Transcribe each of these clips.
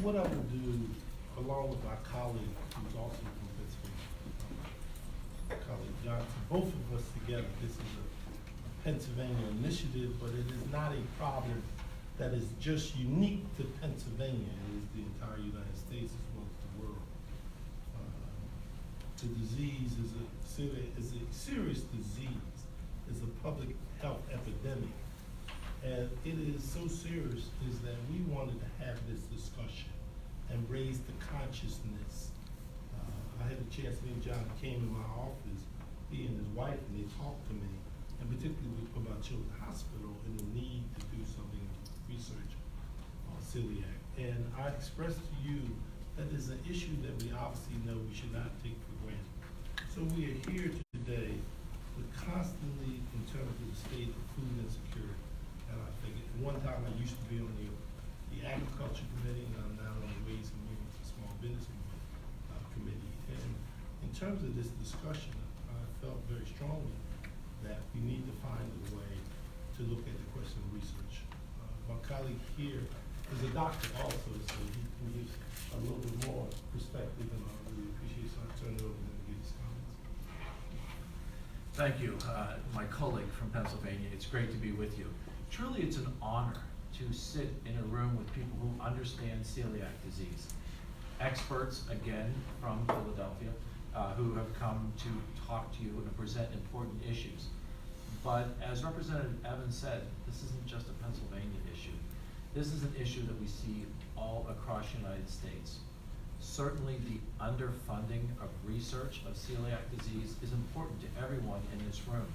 what I would do, along with my colleague, who's also from Pittsburgh, colleague Johnson, both of us together, this is a Pennsylvania initiative, but it is not a problem that is just unique to Pennsylvania. It is the entire United States as well as the world. The disease is a serious disease. It's a public health epidemic. And it is so serious is that we wanted to have this discussion and raise the consciousness. I had a chance, me and John came in my office, he and his wife, and they talked to me, and particularly about Children's Hospital and the need to do something research on celiac. And I expressed to you that is an issue that we obviously know we should not take for granted. So we are here today with constantly in terms of the state of food insecurity. And I think at one time I used to be on the agriculture committee, and I'm now on the Ways and Means and Small Business committee. And in terms of this discussion, I felt very strongly that we need to find a way to look at the question of research. My colleague here is a doctor also, so he can give a little bit more perspective, and I really appreciate it. So I'll turn it over to him to give his comments. Thank you, my colleague from Pennsylvania. It's great to be with you. Truly, it's an honor to sit in a room with people who understand celiac disease. Experts, again, from Philadelphia, who have come to talk to you and present important issues. But as Representative Evans said, this isn't just a Pennsylvania issue. This is an issue that we see all across the United States. Certainly the underfunding of research of celiac disease is important to everyone in this room.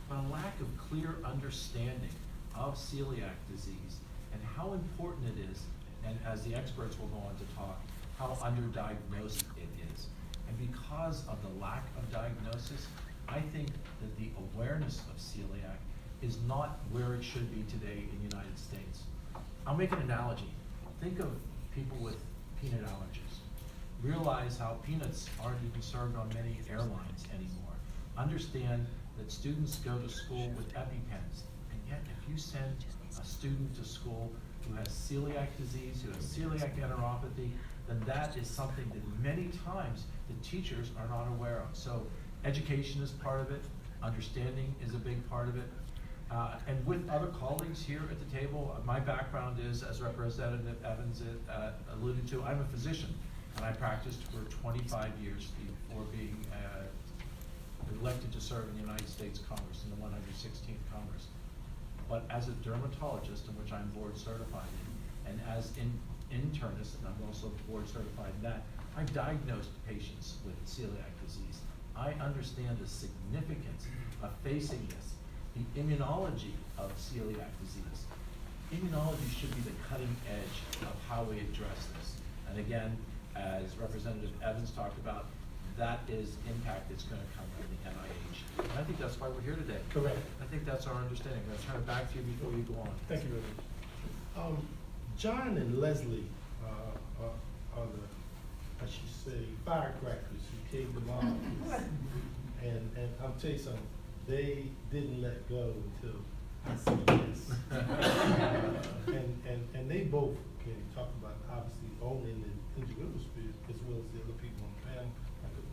But a lack of clear understanding of celiac disease and how important it is, and as the experts will go on to talk, how underdiagnosed it is. And because of the lack of diagnosis, I think that the awareness of celiac is not where it should be today in the United States. I'll make an analogy. Think of people with peanut allergies. Realize how peanuts aren't even served on many airlines anymore. Understand that students go to school with EpiPens, and yet if you send a student to school who has celiac disease, who has celiac enteropathy, then that is something that many times the teachers are not aware of. So education is part of it, understanding is a big part of it. And with other colleagues here at the table, my background is, as Representative Evans alluded to, I'm a physician, and I practiced for 25 years before being elected to serve in the United States Congress, in the 116th Congress. But as a dermatologist, in which I'm board certified in, and as an internist, and I'm also board certified in that, I've diagnosed patients with celiac disease. I understand the significance of facing this, the immunology of celiac disease. Immunology should be the cutting edge of how we address this. And again, as Representative Evans talked about, that is impact that's going to come from the NIH. And I think that's why we're here today. Correct. I think that's our understanding. I'm going to turn it back to you before you go on. Thank you very much. John and Leslie are the, I should say, firecrackers who came to my office. And I'll tell you something, they didn't let go until I said yes. And they both can talk about obviously owning the individual spirit as well as the other people on the panel.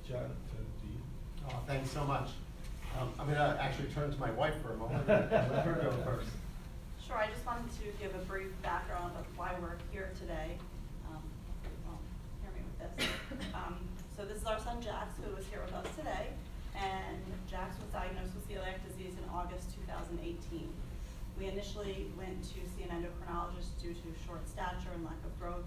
John, turn it to you. Thanks so much. I'm going to actually turn to my wife for a moment and let her go first. Sure, I just wanted to give a brief background of why we're here today. Hear me with this. So this is our son Jax, who is here with us today. And Jax was diagnosed with celiac disease in August 2018. We initially went to see an endocrinologist due to short stature and lack of growth,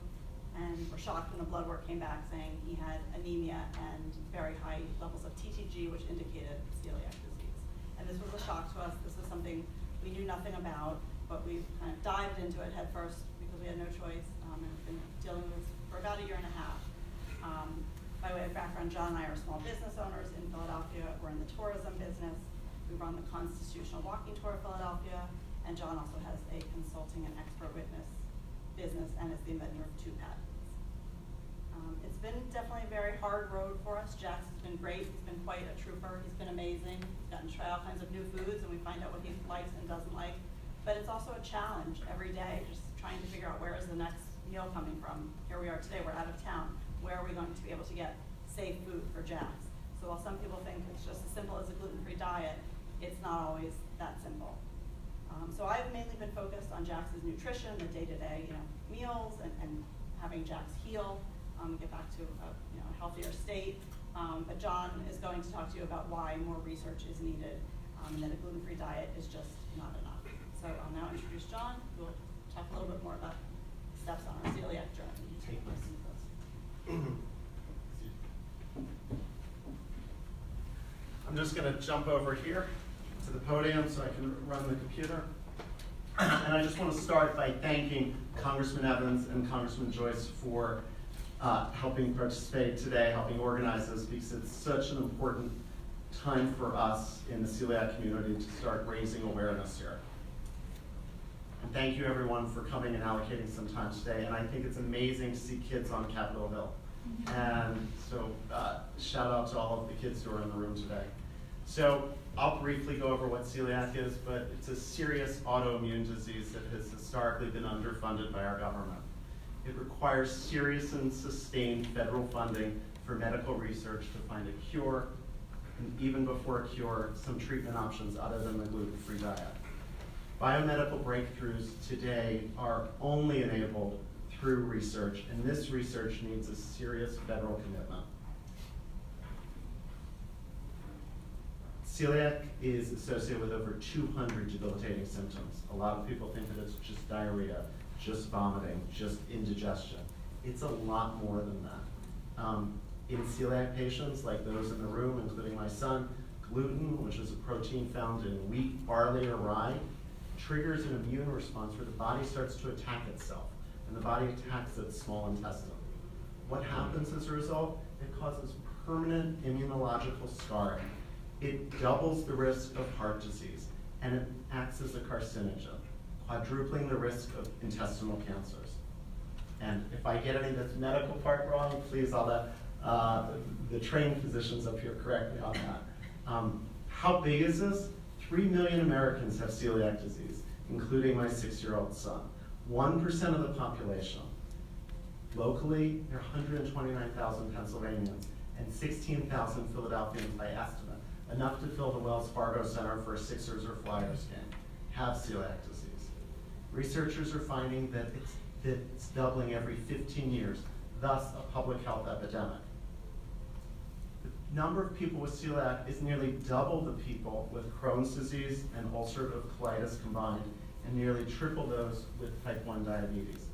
and were shocked when the blood work came back saying he had anemia and very high levels of TTG, which indicated celiac disease. And this was a shock to us. This was something we knew nothing about, but we kind of dived into it head first because we had no choice, and we've been dealing with this for about a year and a half. By way of background, John and I are small business owners in Philadelphia. We're in the tourism business. We run the Constitutional Walking Tour of Philadelphia, and John also has a consulting and expert witness business and is the inventor of 2 patents. It's been definitely a very hard road for us. Jax has been great. He's been quite a trooper. He's been amazing. He's gotten to try all kinds of new foods, and we find out what he likes and doesn't like. But it's also a challenge every day, just trying to figure out where is the next meal coming from? Here we are today, we're out of town. Where are we going to be able to get safe food for Jack's? So while some people think it's just as simple as a gluten-free diet, it's not always that simple. So I've mainly been focused on Jack's nutrition, the day-to-day, meals, and having Jack's heal, get back to a healthier state. But John is going to talk to you about why more research is needed, and that a gluten-free diet is just not enough. So I'll now introduce John, who will talk a little bit more about steps on our celiac journey. Take my seat, I'm just going to jump over here to the podium so I can run the computer. And I just want to start by thanking Congressman Evans and Congressman Joyce for helping participate today, helping organize this, because it's such an important time for us in the celiac community to start raising awareness here. And thank you everyone for coming and allocating some time today. And I think it's amazing to see kids on Capitol Hill. And so shout out to all of the kids who are in the room today. So I'll briefly go over what celiac is, but it's a serious autoimmune disease that has historically been underfunded by our government. It requires serious and sustained federal funding for medical research to find a cure, and even before a cure, some treatment options other than the gluten-free diet. Biomedical breakthroughs today are only enabled through research, and this research needs a serious federal commitment. Celiac is associated with over 200 debilitating symptoms. A lot of people think that it's just diarrhea, just vomiting, just indigestion. It's a lot more than that. In celiac patients, like those in the room, including my son, gluten, which is a protein found in wheat, barley, or rye, triggers an immune response where the body starts to attack itself, and the body attacks its small intestine. What happens as a result? It causes permanent immunological scarring. It doubles the risk of heart disease, and it acts as a carcinogen, quadrupling the risk of intestinal cancers. And if I get any of this medical part wrong, please I'll let the trained physicians up here correct me on that. How big is this? 3 million Americans have celiac disease, including my 6-year-old son. 1% of the population. Locally, there are 129,000 Pennsylvanians and 16,000 Philadelphians by estimate, enough to fill the Wells Fargo Center for a Sixers or Flyers game, have celiac disease. Researchers are finding that it's doubling every 15 years, thus a public health epidemic. The number of people with celiac is nearly double the people with Crohn's disease and ulcerative colitis combined, and nearly triple those with type 1 diabetes.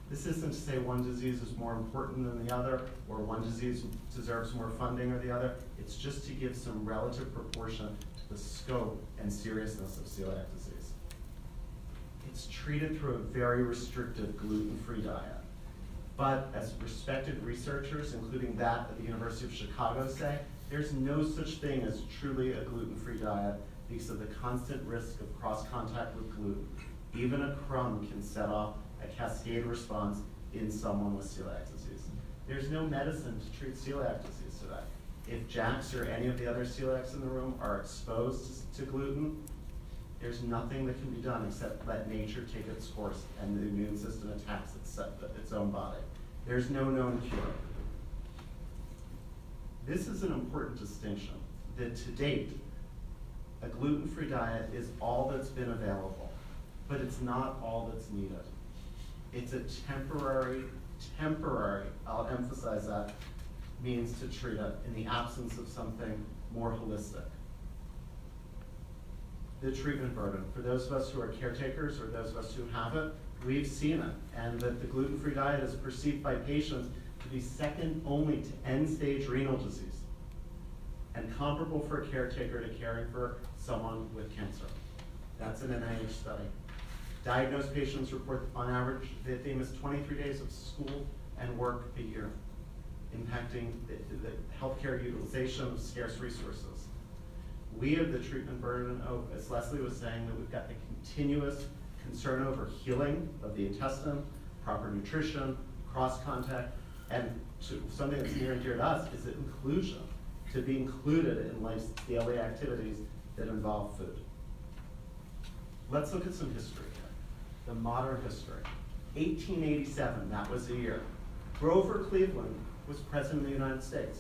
This isn't to say one disease is more important than the other, or one disease deserves more funding or the other. It's just to give some relative proportion to the scope and seriousness of celiac disease. It's treated through a very restrictive gluten-free diet. But as respected researchers, including that at the University of Chicago, say, there's no such thing as truly a gluten-free diet because of the constant risk of cross-contact with gluten. Even a crumb can set off a cascade response in someone with celiac disease. There's no medicine to treat celiac disease today. If Jack's or any of the other celiacs in the room are exposed to gluten, there's nothing that can be done except let nature take its course and the immune system attacks its own body. There's no known cure. This is an important distinction, that to date, a gluten-free diet is all that's been available, but it's not all that's needed. It's a temporary, I'll emphasize that, means to treat it in the absence of something more holistic. The treatment burden. For those of us who are caretakers or those of us who have it, we've seen it, and that the gluten-free diet is perceived by patients to be second only to end-stage renal disease and comparable for a caretaker to caring for someone with cancer. That's an NIH study. Diagnosed patients report on average that they miss 23 days of school and work a year, impacting the healthcare utilization of scarce resources. We have the treatment burden of, as Leslie was saying, that we've got the continuous concern over healing of the intestine, proper nutrition, cross-contact, and something that's near and dear to us is inclusion, to be included in life's daily activities that involve food. Let's look at some history here, the modern history. 1887, that was the year. Grover Cleveland was president of the United States.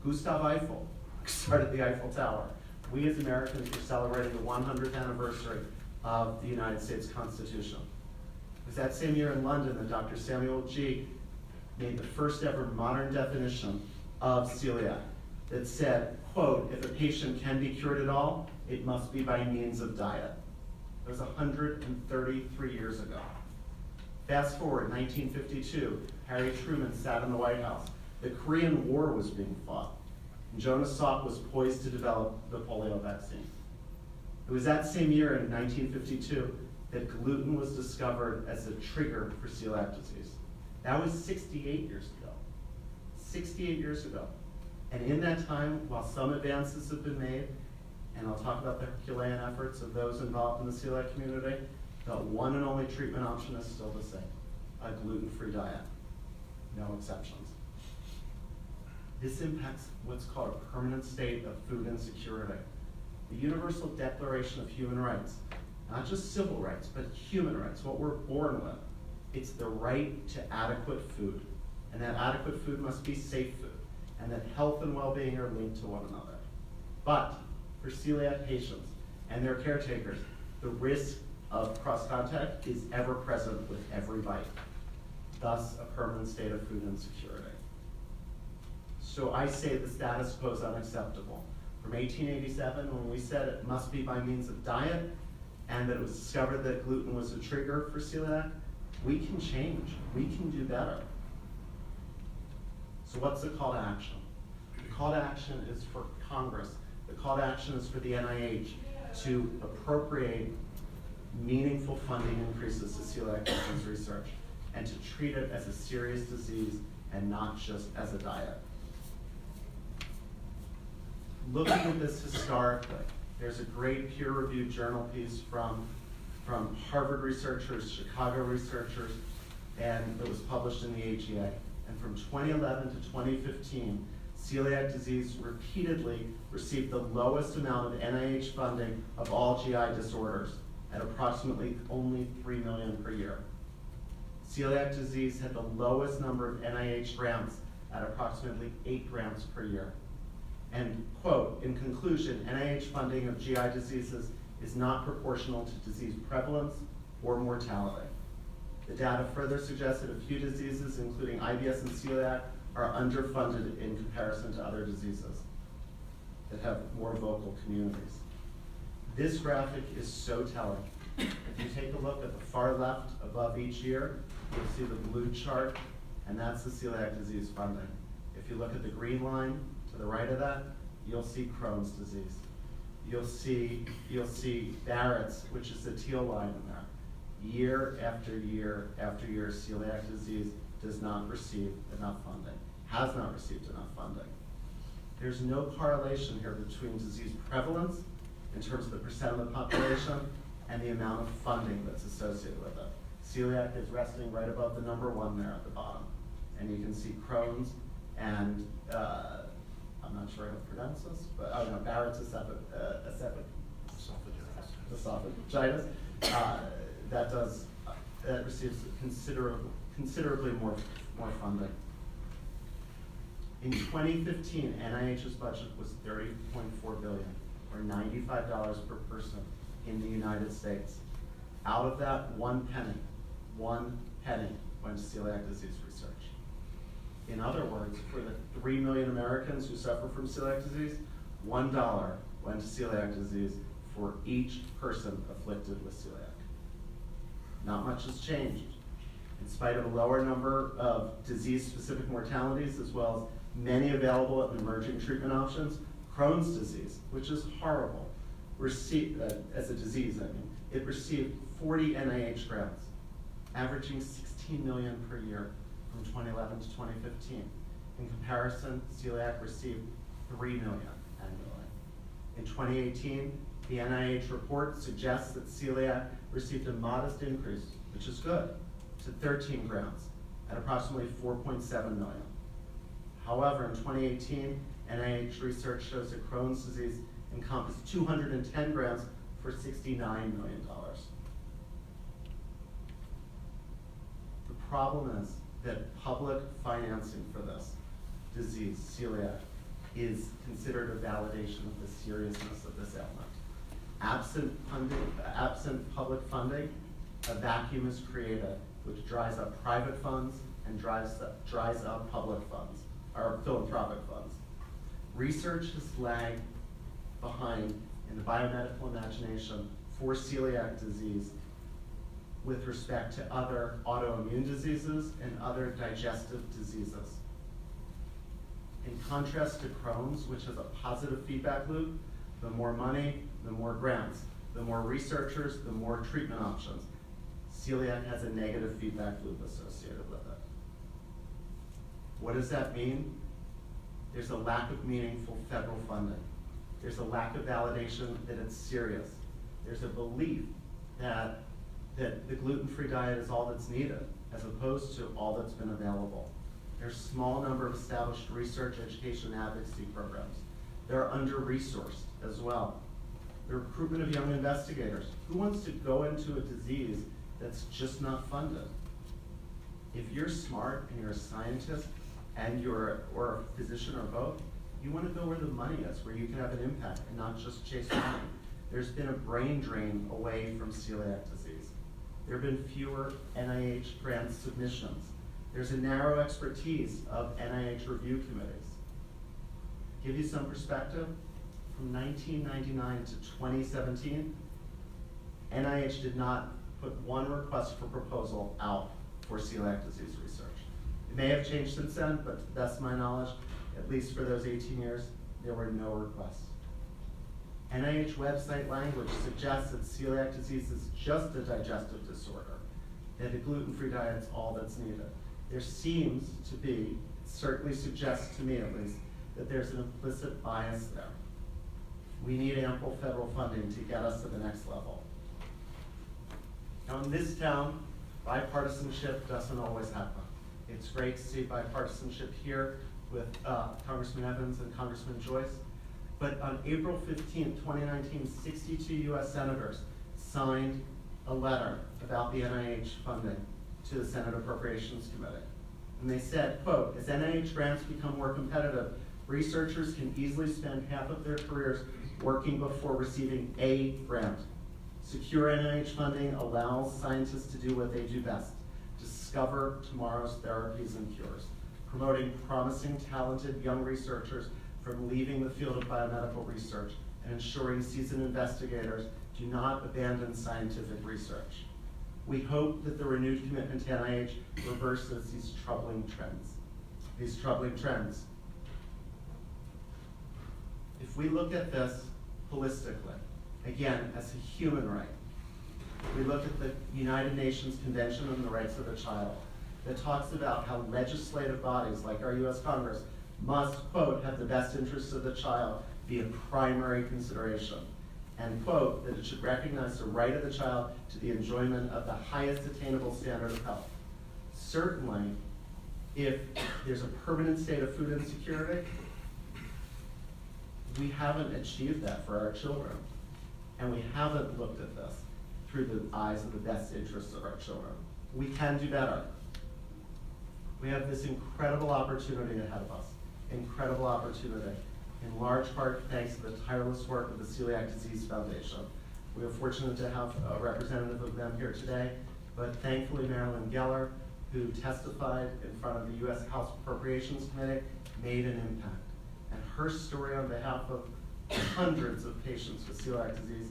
Gustav Eiffel started the Eiffel Tower. We as Americans were celebrating the 100th anniversary of the United States Constitution. It was that same year in London that Dr. Samuel G. made the first ever modern definition of celiac that said, quote, if a patient can be cured at all, it must be by means of diet. It was 133 years ago. Fast forward, 1952, Harry Truman sat in the White House. The Korean War was being fought, and Jonas Salk was poised to develop the polio vaccine. It was that same year in 1952 that gluten was discovered as a trigger for celiac disease. That was 68 years ago. 68 years ago. And in that time, while some advances have been made, and I'll talk about the Herculean efforts of those involved in the celiac community, the one and only treatment option is still the same, a gluten-free diet, no exceptions. This impacts what's called a permanent state of food insecurity. The Universal Declaration of Human Rights, not just civil rights, but human rights, what we're born with. It's the right to adequate food, and that adequate food must be safe food, and that health and well-being are linked to one another. But for celiac patients and their caretakers, the risk of cross-contact is ever present with every bite, thus a permanent state of food insecurity. So I say the status quo is unacceptable. From 1887, when we said it must be by means of diet, and that it was discovered that gluten was a trigger for celiac, we can change, we can do better. So what's the call to action? The call to action is for Congress. The call to action is for the NIH to appropriate meaningful funding increases to celiac disease research and to treat it as a serious disease and not just as a diet. Looking at this historically, there's a great peer-reviewed journal piece from Harvard researchers, Chicago researchers, and it was published in the AGA. And from 2011 to 2015, celiac disease repeatedly received the lowest amount of NIH funding of all GI disorders, at approximately only $3 million per year. Celiac disease had the lowest number of NIH grants at approximately 8 grants per year. And quote, in conclusion, NIH funding of GI diseases is not proportional to disease prevalence or mortality. The data further suggests that a few diseases, including IBS and celiac, are underfunded in comparison to other diseases that have more vocal communities. This graphic is so telling. If you take a look at the far left above each year, you'll see the blue chart, and that's the celiac disease funding. If you look at the green line to the right of that, you'll see Crohn's disease. You'll see Barrett's, which is the teal line in there. Year after year after year, celiac disease does not receive enough funding, has not received enough funding. There's no correlation here between disease prevalence in terms of the percent of the population and the amount of funding that's associated with it. Celiac is resting right above the number 1 there at the bottom. And you can see Crohn's and, I'm not sure how to pronounce this, but oh no, Barrett's esophagitis. That receives considerably more funding. In 2015, NIH's budget was $30.4 billion, or $95 per person in the United States. Out of that, one penny went to celiac disease research. In other words, for the 3 million Americans who suffer from celiac disease, $1 went to celiac disease for each person afflicted with celiac. Not much has changed. In spite of a lower number of disease-specific mortalities, as well as many available and emerging treatment options, Crohn's disease, which is horrible, as a disease, it received 40 NIH grants, averaging $16 million per year from 2011 to 2015. In comparison, celiac received $3 million annually. In 2018, the NIH report suggests that celiac received a modest increase, which is good, to 13 grants at approximately $4.7 million. However, in 2018, NIH research shows that Crohn's disease encompassed 210 grants for $69 million. problem is that public financing for this disease, celiac, is considered a validation of the seriousness of this ailment. Absent public funding, a vacuum is created which dries up private funds and dries up public funds, or philanthropic funds. Research has lagged behind in the biomedical imagination for celiac disease with respect to other autoimmune diseases and other digestive diseases. In contrast to Crohn's, which has a positive feedback loop, the more money, the more grants, the more researchers, the more treatment options. Celiac has a negative feedback loop associated with it. What does that mean? There's a lack of meaningful federal funding. There's a lack of validation that it's serious. There's a belief that the gluten-free diet is all that's needed, as opposed to all that's been available. There's a small number of established research, education, and advocacy programs. They're under-resourced as well. The recruitment of young investigators. Who wants to go into a disease that's just not funded? If you're smart and you're a scientist and or a physician or both, you want to go where the money is, where you can have an impact and not just chase money. There's been a brain drain away from celiac disease. There have been fewer NIH grant submissions. There's a narrow expertise of NIH review committees. Give you some perspective, from 1999 to 2017, NIH did not put one request for proposal out for celiac disease research. It may have changed since then, but to the best of my knowledge, at least for those 18 years, there were no requests. NIH website language suggests that celiac disease is just a digestive disorder, that a gluten-free diet is all that's needed. There seems to be, it certainly suggests to me at least, that there's an implicit bias there. We need ample federal funding to get us to the next level. Now in this town, bipartisanship doesn't always happen. It's great to see bipartisanship here with Congressman Evans and Congressman Joyce. But on April 15, 2019, 62 US senators signed a letter about the NIH funding to the Senate Appropriations Committee. And they said, quote, as NIH grants become more competitive, researchers can easily spend half of their careers working before receiving a grant. Secure NIH funding allows scientists to do what they do best, discover tomorrow's therapies and cures, promoting promising, talented young researchers from leaving the field of biomedical research and ensuring seasoned investigators do not abandon scientific research. We hope that the renewed commitment to NIH reverses these troubling trends. If we look at this holistically, again, as a human right, we look at the United Nations Convention on the Rights of the Child that talks about how legislative bodies like our US Congress must, quote, have the best interests of the child be a primary consideration, and, quote, that it should recognize the right of the child to the enjoyment of the highest attainable standard of health. Certainly, if there's a permanent state of food insecurity, we haven't achieved that for our children, and we haven't looked at this through the eyes of the best interests of our children. We can do better. We have this incredible opportunity ahead of us, incredible opportunity, in large part thanks to the tireless work of the Celiac Disease Foundation. We are fortunate to have a representative of them here today, but thankfully Marilyn Geller, who testified in front of the US House Appropriations Committee, made an impact. And her story on behalf of hundreds of patients with celiac disease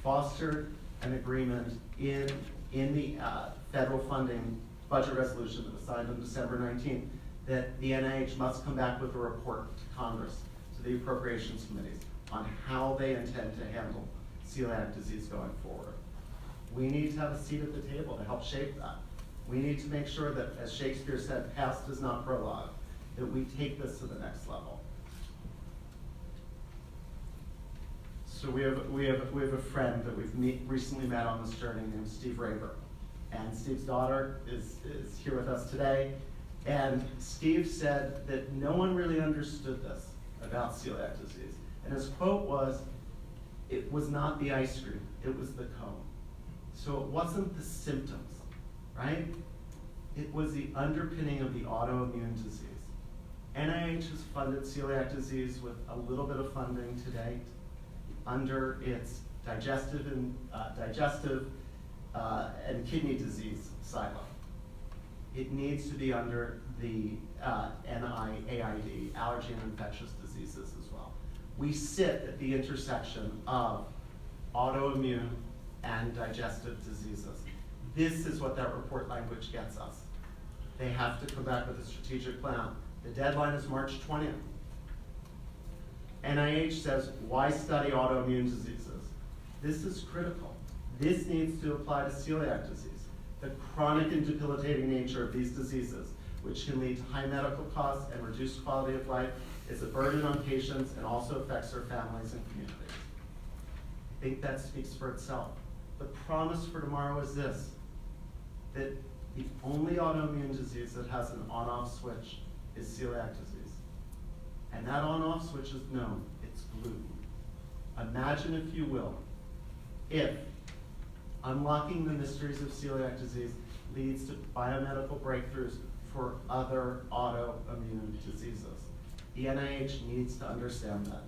fostered an agreement in the federal funding budget resolution that was signed on December 19th that the NIH must come back with a report to Congress, to the appropriations committees, on how they intend to handle celiac disease going forward. We need to have a seat at the table to help shape that. We need to make sure that, as Shakespeare said, past is not prologue, that we take this to the next level. So we have a friend that we've recently met on this journey named Steve Raber. And Steve's daughter is here with us today. And Steve said that no one really understood this about celiac disease. And his quote was, it was not the ice cream, it was the cone. So it wasn't the symptoms, right? It was the underpinning of the autoimmune disease. NIH has funded celiac disease with a little bit of funding to date under its digestive and kidney disease silo. It needs to be under the NIAID, allergy and infectious diseases as well. We sit at the intersection of autoimmune and digestive diseases. This is what that report language gets us. They have to come back with a strategic plan. The deadline is March 20th. NIH says, why study autoimmune diseases? This is critical. This needs to apply to celiac disease. The chronic and debilitating nature of these diseases, which can lead to high medical costs and reduced quality of life, is a burden on patients and also affects their families and communities. I think that speaks for itself. The promise for tomorrow is this, that the only autoimmune disease that has an on-off switch is celiac disease. And that on-off switch is known, it's gluten. Imagine, if you will, if unlocking the mysteries of celiac disease leads to biomedical breakthroughs for other autoimmune diseases. The NIH needs to understand that.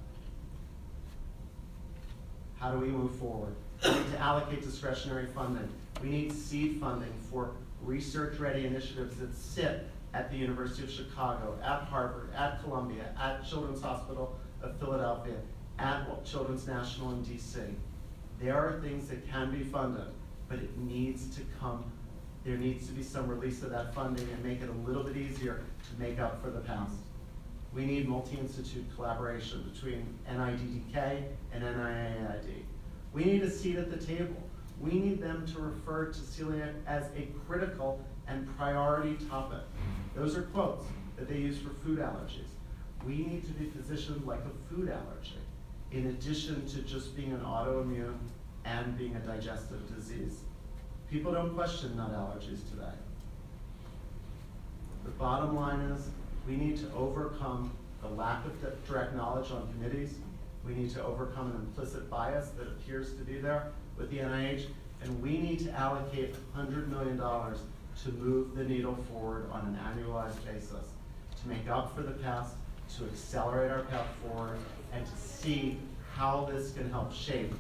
How do we move forward? We need to allocate discretionary funding. We need seed funding for research-ready initiatives that sit at the University of Chicago, at Harvard, at Columbia, at Children's Hospital of Philadelphia, at Children's National in DC. There are things that can be funded, but it needs to come, there needs to be some release of that funding and make it a little bit easier to make up for the past. We need multi-institute collaboration between NIDDK and NIAID. We need a seat at the table. We need them to refer to celiac as a critical and priority topic. Those are quotes that they use for food allergies. We need to be positioned like a food allergy, in addition to just being an autoimmune and being a digestive disease. People don't question nut allergies today. The bottom line is, we need to overcome the lack of direct knowledge on committees. We need to overcome an implicit bias that appears to be there with the NIH, and we need to allocate $100 million to move the needle forward on an annualized basis, to make up for the past, to accelerate our path forward, and to see how this can help shape,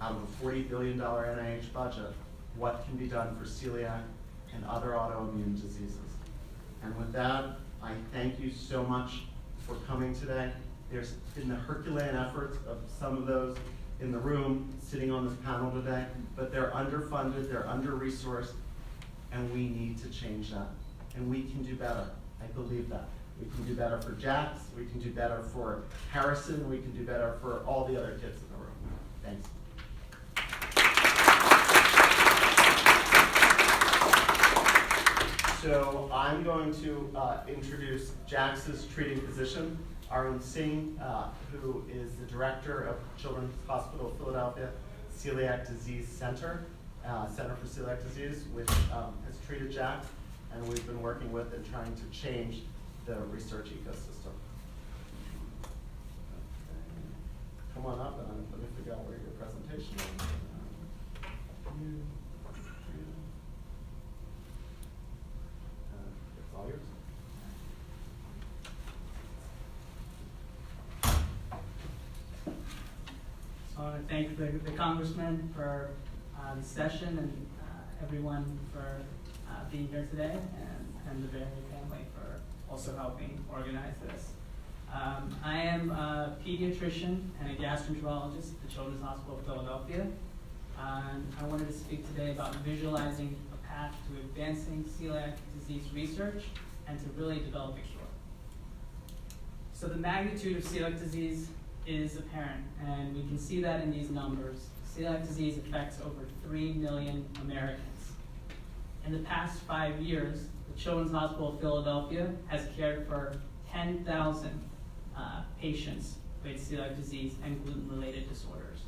out of a $40 billion NIH budget, what can be done for celiac and other autoimmune diseases. And with that, I thank you so much for coming today. There's been the Herculean efforts of some of those in the room sitting on this panel today, but they're underfunded, they're under-resourced, and we need to change that. And we can do better. I believe that. We can do better for Jax, we can do better for Harrison, we can do better for all the other kids in the room. Thanks. So I'm going to introduce Jax's treating physician, Arun Singh, who is the director of Children's Hospital of Philadelphia Celiac Disease Center, Center for Celiac Disease, which has treated Jax, and we've been working with and trying to change the research ecosystem. Come on up and let me figure out where your presentation is. It's all yours. So I want to thank the congressman for the session and everyone for being here today, and the Bailey family for also helping organize this. I am a pediatrician and a gastroenterologist at the Children's Hospital of Philadelphia. And I wanted to speak today about visualizing a path to advancing celiac disease research and to really develop a cure. So the magnitude of celiac disease is apparent, and we can see that in these numbers. Celiac disease affects over 3 million Americans. In the past 5 years, the Children's Hospital of Philadelphia has cared for 10,000 patients with celiac disease and gluten-related disorders.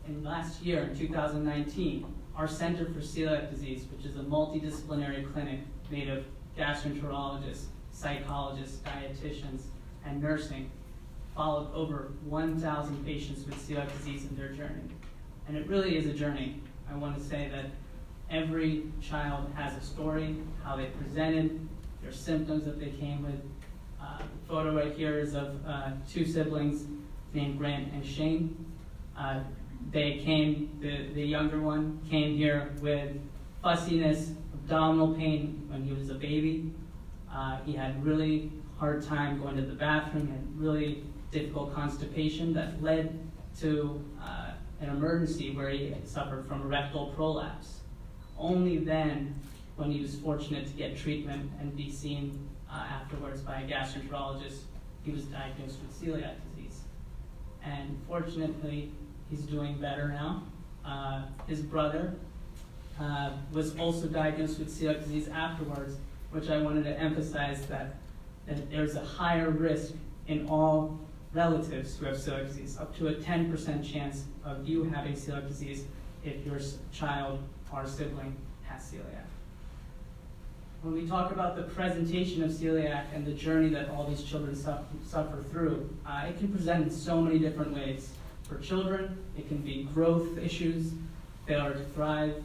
In last year, in 2019, our Center for Celiac Disease, which is a multidisciplinary clinic made of gastroenterologists, psychologists, dietitians, and nursing, followed over 1,000 patients with celiac disease in their journey. And it really is a journey. I want to say that Every child has a story, how they presented, their symptoms that they came with. The photo right here is of two siblings named Grant and Shane. The younger one came here with fussiness, abdominal pain when he was a baby. He had really hard time going to the bathroom, and really difficult constipation that led to an emergency where he suffered from rectal prolapse. Only then, when he was fortunate to get treatment and be seen afterwards by a gastroenterologist, he was diagnosed with celiac disease. And fortunately, he's doing better now. His brother was also diagnosed with celiac disease afterwards, which I wanted to emphasize that there's a higher risk in all relatives who have celiac disease, up to a 10% chance of you having celiac disease if your child or sibling has celiac. When we talk about the presentation of celiac and the journey that all these children suffer through, it can present in so many different ways. For children, it can be growth issues, failure to thrive,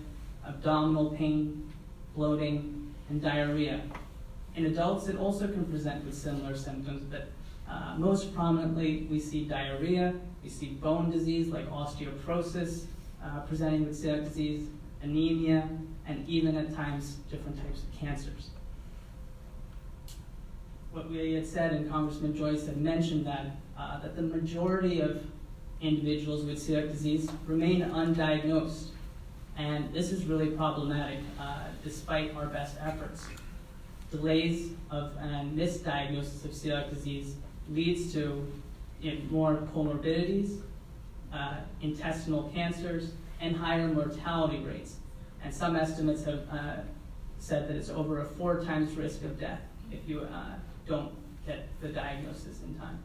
abdominal pain, bloating, and diarrhea. In adults, it also can present with similar symptoms, but most prominently, we see diarrhea, we see bone disease like osteoporosis presenting with celiac disease, anemia, and even at times different types of cancers. What we had said, and Congressman Joyce had mentioned that the majority of individuals with celiac disease remain undiagnosed, and this is really problematic despite our best efforts. Delays of and misdiagnosis of celiac disease leads to more comorbidities, intestinal cancers, and higher mortality rates. And some estimates have said that it's over a 4 times risk of death if you don't get the diagnosis in time.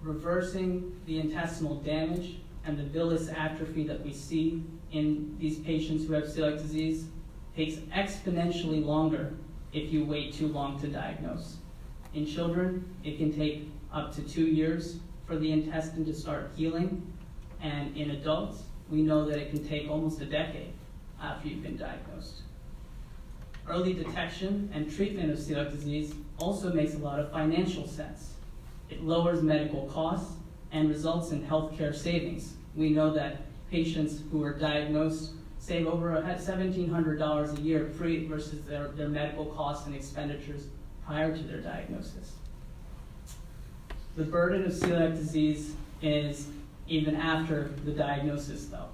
Reversing the intestinal damage and the villus atrophy that we see in these patients who have celiac disease takes exponentially longer if you wait too long to diagnose. In children, it can take up to 2 years for the intestine to start healing, and in adults, we know that it can take almost a decade after you've been diagnosed. Early detection and treatment of celiac disease also makes a lot of financial sense. It lowers medical costs and results in healthcare savings. We know that patients who are diagnosed save over $1,700 a year versus their medical costs and expenditures prior to their diagnosis. The burden of celiac disease is even after the diagnosis, though.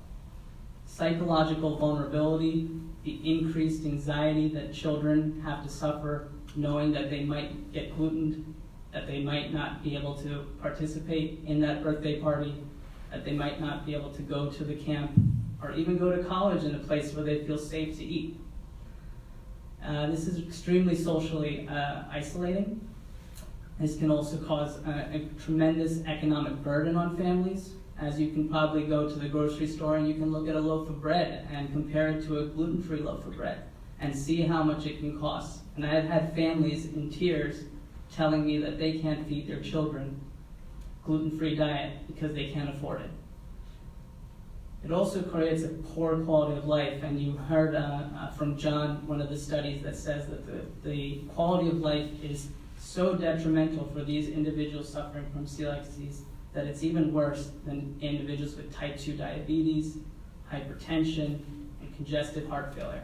Psychological vulnerability, the increased anxiety that children have to suffer knowing that they might get gluten, that they might not be able to participate in that birthday party, that they might not be able to go to the camp, or even go to college in a place where they feel safe to eat. This is extremely socially isolating. This can also cause a tremendous economic burden on families, as you can probably go to the grocery store and you can look at a loaf of bread and compare it to a gluten-free loaf of bread and see how much it can cost. And I have had families in tears telling me that they can't feed their children gluten-free diet because they can't afford it. It also creates a poor quality of life, and you heard from John one of the studies that says that the quality of life is so detrimental for these individuals suffering from celiac disease that it's even worse than individuals with type 2 diabetes, hypertension, and congestive heart failure.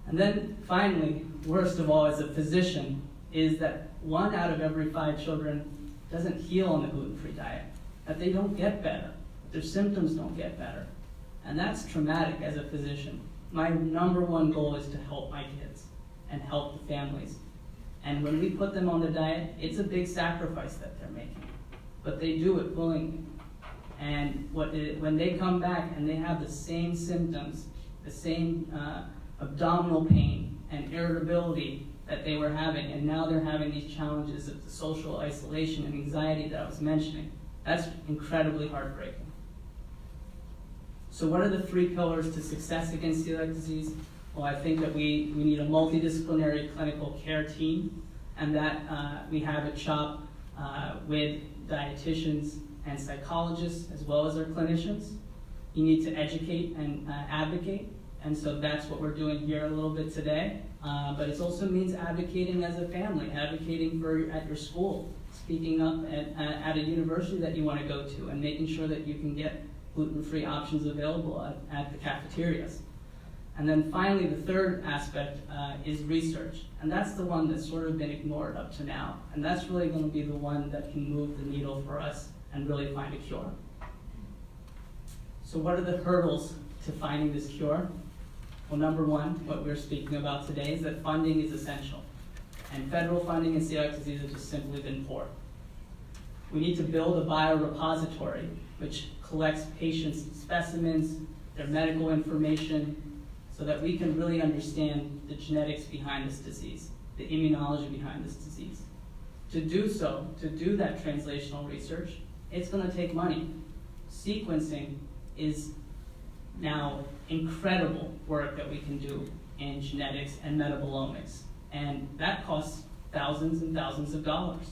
And then finally, worst of all as a physician, is that 1 out of every 5 children doesn't heal on the gluten-free diet, that they don't get better, that their symptoms don't get better. And that's traumatic as a physician. My number 1 goal is to help my kids and help the families. And when we put them on the diet, it's a big sacrifice that they're making, but they do it willingly. And when they come back and they have the same symptoms, the same abdominal pain and irritability that they were having, and now they're having these challenges of the social isolation and anxiety that I was mentioning, that's incredibly heartbreaking. So what are the 3 pillars to success against celiac disease? Well, I think that we need a multidisciplinary clinical care team, and that we have at CHOP with dietitians and psychologists as well as our clinicians. you need to educate and advocate, and so that's what we're doing here a little bit today. But it also means advocating as a family, advocating at your school, speaking up at a university that you want to go to, and making sure that you can get gluten-free options available at the cafeterias. And then finally, the third aspect is research. And that's the one that's sort of been ignored up to now. And that's really going to be the one that can move the needle for us and really find a cure. So what are the hurdles to finding this cure? Well, number one, what we're speaking about today is that funding is essential. And federal funding in celiac disease has just simply been poor. We need to build a biorepository which collects patients' specimens, their medical information, so that we can really understand the genetics behind this disease, the immunology behind this disease. To do so, to do that translational research, it's going to take money. Sequencing is now incredible work that we can do in genetics and metabolomics, and that costs thousands and thousands of dollars.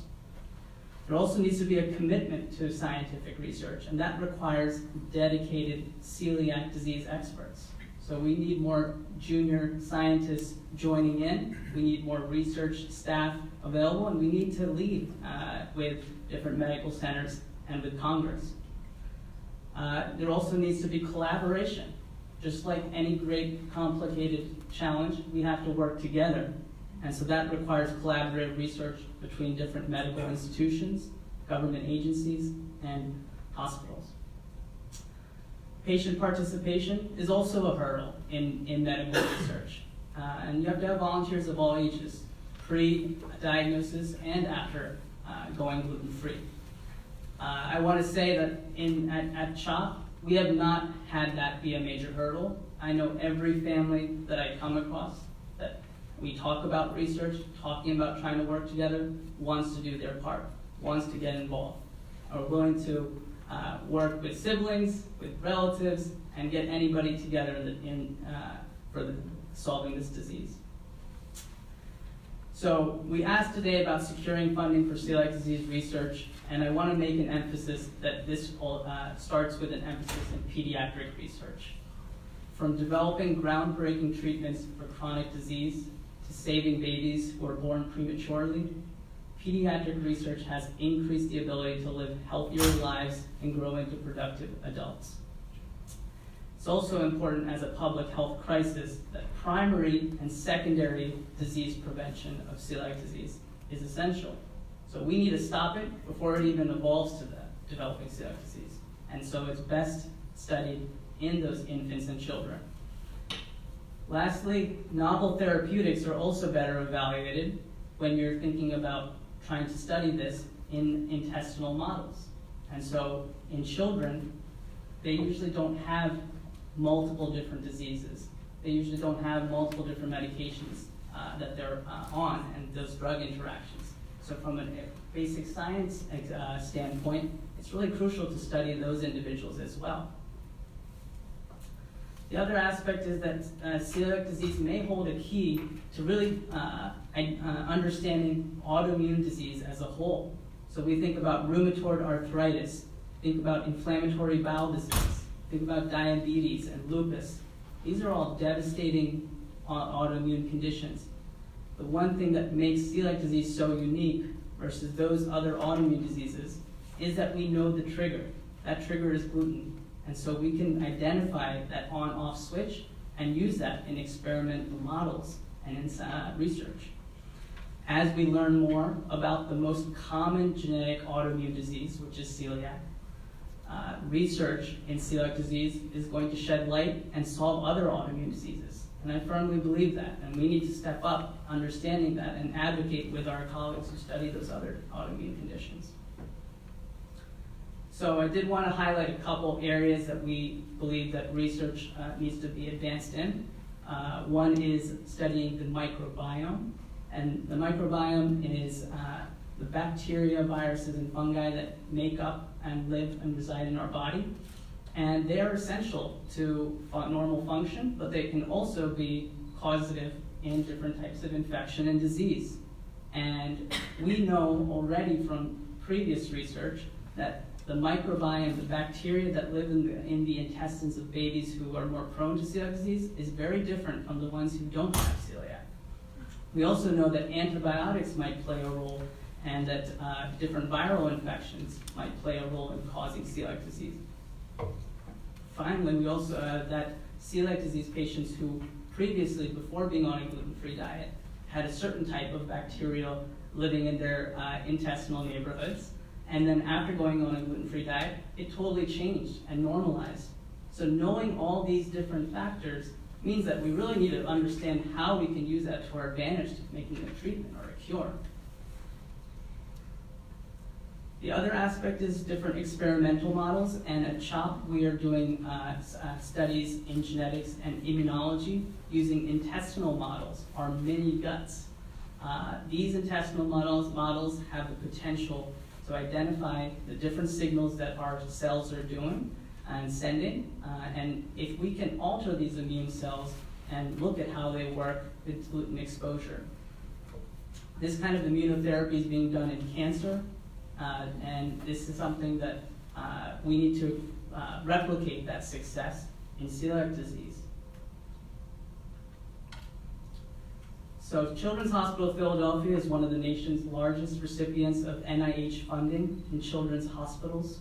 There also needs to be a commitment to scientific research, and that requires dedicated celiac disease experts. So we need more junior scientists joining in, we need more research staff available, and we need to lead with different medical centers and with Congress. There also needs to be collaboration. Just like any great complicated challenge, we have to work together. And so that requires collaborative research between different medical institutions, government agencies, and hospitals. Patient participation is also a hurdle in medical research. And you have to have volunteers of all ages, pre-diagnosis and after going gluten-free. I want to say that at CHOP, we have not had that be a major hurdle. I know every family that I come across that we talk about research, talking about trying to work together, wants to do their part, wants to get involved, are willing to work with siblings, with relatives, and get anybody together for solving this disease. So we asked today about securing funding for celiac disease research, and I want to make an emphasis that this starts with an emphasis in pediatric research. From developing groundbreaking treatments for chronic disease to saving babies who are born prematurely, pediatric research has increased the ability to live healthier lives and grow into productive adults. It's also important as a public health crisis that primary and secondary disease prevention of celiac disease is essential. So we need to stop it before it even evolves to developing celiac disease. And so it's best studied in those infants and children. Lastly, novel therapeutics are also better evaluated when you're thinking about trying to study this in intestinal models. And so in children, they usually don't have multiple different diseases. They usually don't have multiple different medications that they're on and those drug interactions. So from a basic science standpoint, it's really crucial to study those individuals as well. The other aspect is that celiac disease may hold a key to really understanding autoimmune disease as a whole. So we think about rheumatoid arthritis, think about inflammatory bowel disease, think about diabetes and lupus. These are all devastating autoimmune conditions. The one thing that makes celiac disease so unique versus those other autoimmune diseases is that we know the trigger. That trigger is gluten. And so we can identify that on-off switch and use that in experimental models and in research. As we learn more about the most common genetic autoimmune disease, which is celiac, research in celiac disease is going to shed light and solve other autoimmune diseases. And I firmly believe that, and we need to step up understanding that and advocate with our colleagues who study those other autoimmune conditions. So I did want to highlight a couple areas that we believe that research needs to be advanced in. One is studying the microbiome, and the microbiome is the bacteria, viruses, and fungi that make up and live and reside in our body. And they are essential to normal function, but they can also be causative in different types of infection and disease. And we know already from previous research that the microbiome, the bacteria that live in the intestines of babies who are more prone to celiac disease is very different from the ones who don't have celiac. We also know that antibiotics might play a role and that different viral infections might play a role in causing celiac disease. Finally, we also that celiac disease patients who previously, before being on a gluten-free diet, had a certain type of bacteria living in their intestinal neighborhoods, and then after going on a gluten-free diet, it totally changed and normalized. So knowing all these different factors means that we really need to understand how we can use that to our advantage to making a treatment or a cure. The other aspect is different experimental models, and at CHOP we are doing studies in genetics and immunology using intestinal models, or mini guts. These intestinal models have the potential to identify the different signals that our cells are doing and sending, and if we can alter these immune cells and look at how they work with gluten exposure. This kind of immunotherapy is being done in cancer, and this is something that we need to replicate that success in celiac disease. So Children's Hospital of Philadelphia is one of the nation's largest recipients of NIH funding in children's hospitals.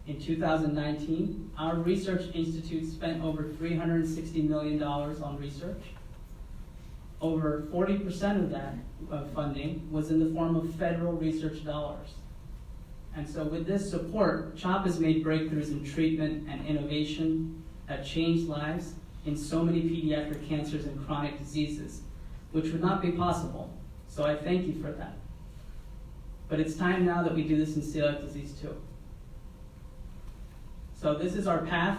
In 2019, our research institute spent over $360 million on research. Over 40% of that funding was in the form of federal research dollars. And so with this support, CHOP has made breakthroughs in treatment and innovation that changed lives in so many pediatric cancers and chronic diseases, which would not be possible. So I thank you for that. But it's time now that we do this in celiac disease too. So this is our path.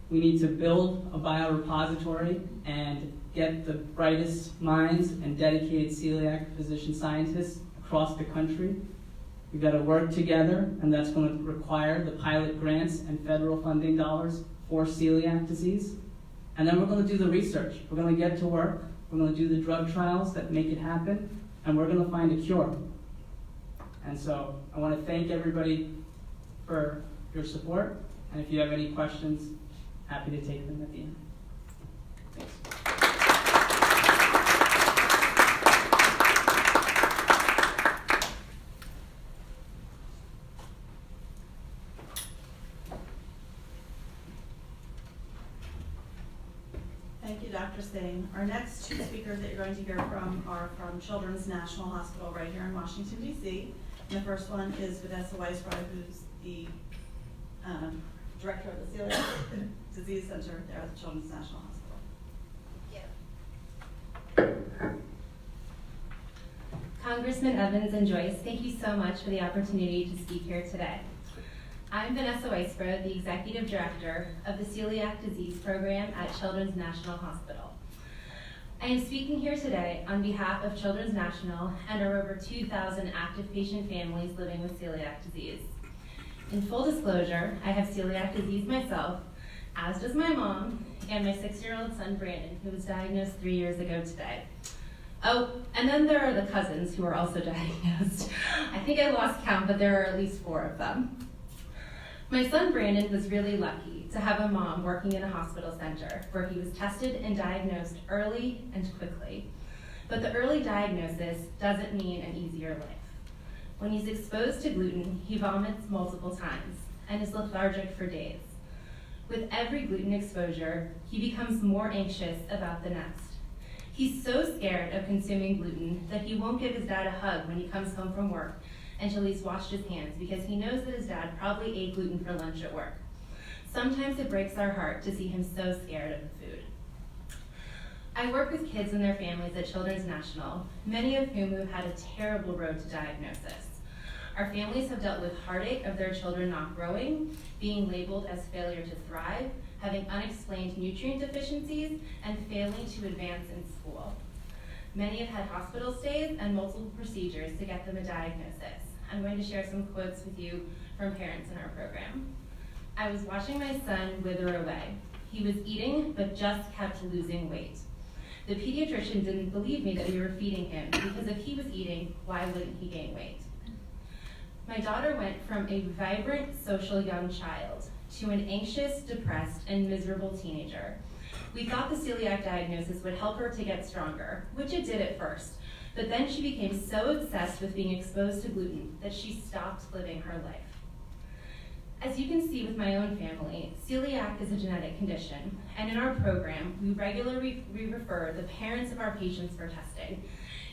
We need to build a biorepository and get the brightest minds and dedicated celiac physician scientists across the country. We've got to work together, and that's going to require the pilot grants and federal funding dollars for celiac disease. And then we're going to do the research. We're going to get to work. We're going to do the drug trials that make it happen, and we're going to find a cure. And so I want to thank everybody for your support, and if you have any questions, happy to take them at the end. Thanks. Thank you, Dr. Singh. Our next two speakers that you're going to hear from are from Children's National Hospital right here in Washington, D.C. And the first one is Vanessa Weisbrod, who's the director of the Celiac Disease Center there at the Children's National Hospital. Congressman Evans and Joyce, thank you so much for the opportunity to speak here today. I'm Vanessa Weisbrod, the Executive Director of the Celiac Disease Program at Children's National Hospital. I am speaking here today on behalf of Children's National and our over 2,000 active patient families living with celiac disease. In full disclosure, I have celiac disease myself, as does my mom and my 6-year-old son Brandon, who was diagnosed 3 years ago today. Oh, and then there are the cousins who are also diagnosed. I think I lost count, but there are at least 4 of them. My son Brandon was really lucky to have a mom working in a hospital center where he was tested and diagnosed early and quickly. But the early diagnosis doesn't mean an easier life. When he's exposed to gluten, he vomits multiple times and is lethargic for days. With every gluten exposure, he becomes more anxious about the next. He's so scared of consuming gluten that he won't give his dad a hug when he comes home from work until he's washed his hands because he knows that his dad probably ate gluten for lunch at work. Sometimes it breaks our heart to see him so scared of the food. I work with kids and their families at Children's National, many of whom have had a terrible road to diagnosis. Our families have dealt with heartache of their children not growing, being labeled as failure to thrive, having unexplained nutrient deficiencies, and failing to advance in school. Many have had hospital stays and multiple procedures to get them a diagnosis. I'm going to share some quotes with you from parents in our program. I was watching my son wither away. He was eating, but just kept losing weight. The pediatrician didn't believe me that we were feeding him, because if he was eating, why wouldn't he gain weight? My daughter went from a vibrant, social young child to an anxious, depressed, and miserable teenager. We thought the celiac diagnosis would help her to get stronger, which it did at first, but then she became so obsessed with being exposed to gluten that she stopped living her life. As you can see with my own family, celiac is a genetic condition, and in our program, we regularly refer the parents of our patients for testing.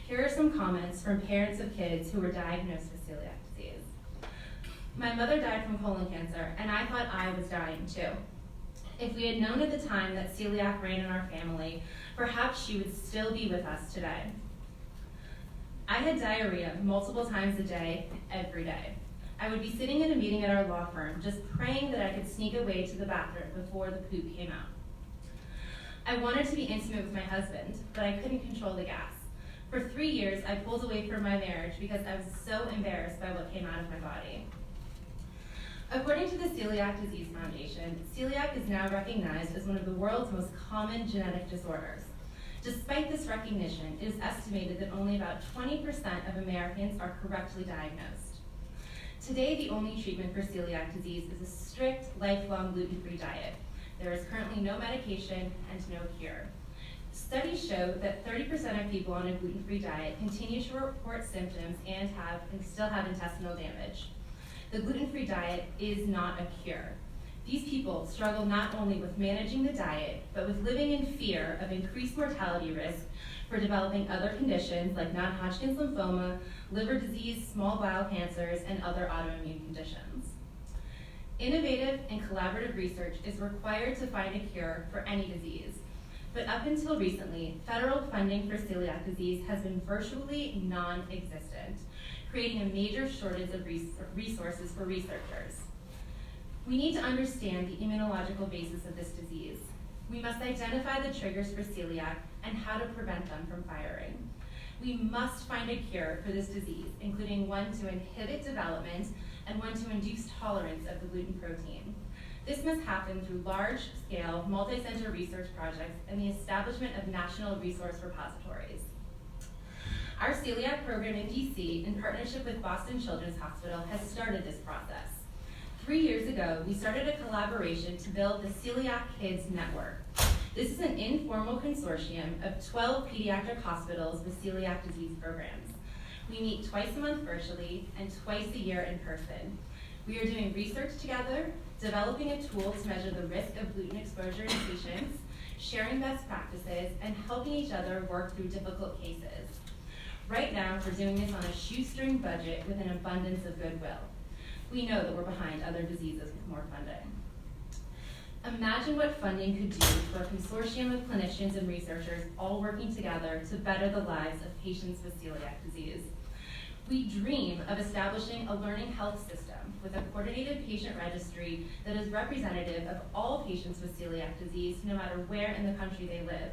Here are some comments from parents of kids who were diagnosed with celiac disease. My mother died from colon cancer, and I thought I was dying too. If we had known at the time that celiac ran in our family, perhaps she would still be with us today. I had diarrhea multiple times a day, every day. I would be sitting in a meeting at our law firm, just praying that I could sneak away to the bathroom before the poop came out. I wanted to be intimate with my husband, but I couldn't control the gas. For 3 years, I pulled away from my marriage because I was so embarrassed by what came out of my body. According to the Celiac Disease Foundation, celiac is now recognized as one of the world's most common genetic disorders. Despite this recognition, it is estimated that only about 20% of Americans are correctly diagnosed. Today, the only treatment for celiac disease is a strict, lifelong gluten-free diet. There is currently no medication and no cure. Studies show that 30% of people on a gluten-free diet continue to report symptoms and still have intestinal damage. The gluten-free diet is not a cure. These people struggle not only with managing the diet, but with living in fear of increased mortality risk for developing other conditions like non-Hodgkin's lymphoma, liver disease, small bowel cancers, and other autoimmune conditions. Innovative and collaborative research is required to find a cure for any disease. But up until recently, federal funding for celiac disease has been virtually non-existent, creating a major shortage of resources for researchers. We need to understand the immunological basis of this disease. We must identify the triggers for celiac and how to prevent them from firing. We must find a cure for this disease, including one to inhibit development and one to induce tolerance of the gluten protein. This must happen through large-scale, multi-center research projects and the establishment of national resource repositories. Our celiac program in DC, in partnership with Boston Children's Hospital, has started this process. 3 years ago, we started a collaboration to build the Celiac Kids Network. This is an informal consortium of 12 pediatric hospitals with celiac disease programs. We meet twice a month virtually and twice a year in person. We are doing research together, developing a tool to measure the risk of gluten exposure in patients, sharing best practices, and helping each other work through difficult cases. Right now, we're doing this on a shoestring budget with an abundance of goodwill. We know that we're behind other diseases with more funding. Imagine what funding could do for a consortium of clinicians and researchers all working together to better the lives of patients with celiac disease. We dream of establishing a learning health system with a coordinated patient registry that is representative of all patients with celiac disease, no matter where in the country they live.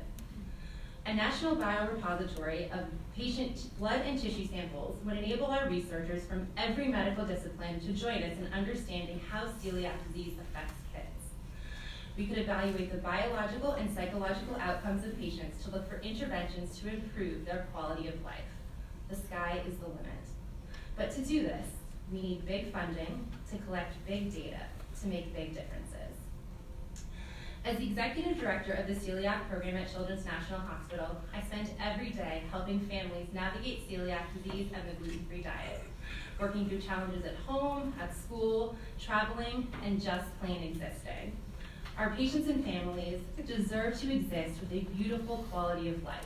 A national biorepository of patient blood and tissue samples would enable our researchers from every medical discipline to join us in understanding how celiac disease affects kids. We could evaluate the biological and psychological outcomes of patients to look for interventions to improve their quality of life. The sky is the limit. But to do this, we need big funding to collect big data to make big differences. As the executive director of the celiac program at Children's National Hospital, I spend every day helping families navigate celiac disease and the gluten-free diet, working through challenges at home, at school, traveling, and just plain existing. Our patients and families deserve to exist with a beautiful quality of life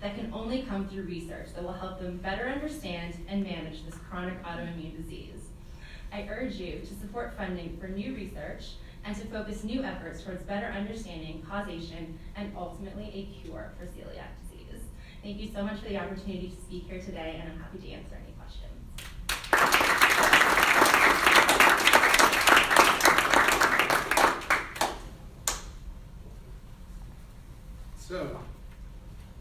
that can only come through research that will help them better understand and manage this chronic autoimmune disease. I urge you to support funding for new research and to focus new efforts towards better understanding, causation, and ultimately a cure for celiac disease. Thank you so much for the opportunity to speak here today, and I'm happy to answer any questions. So,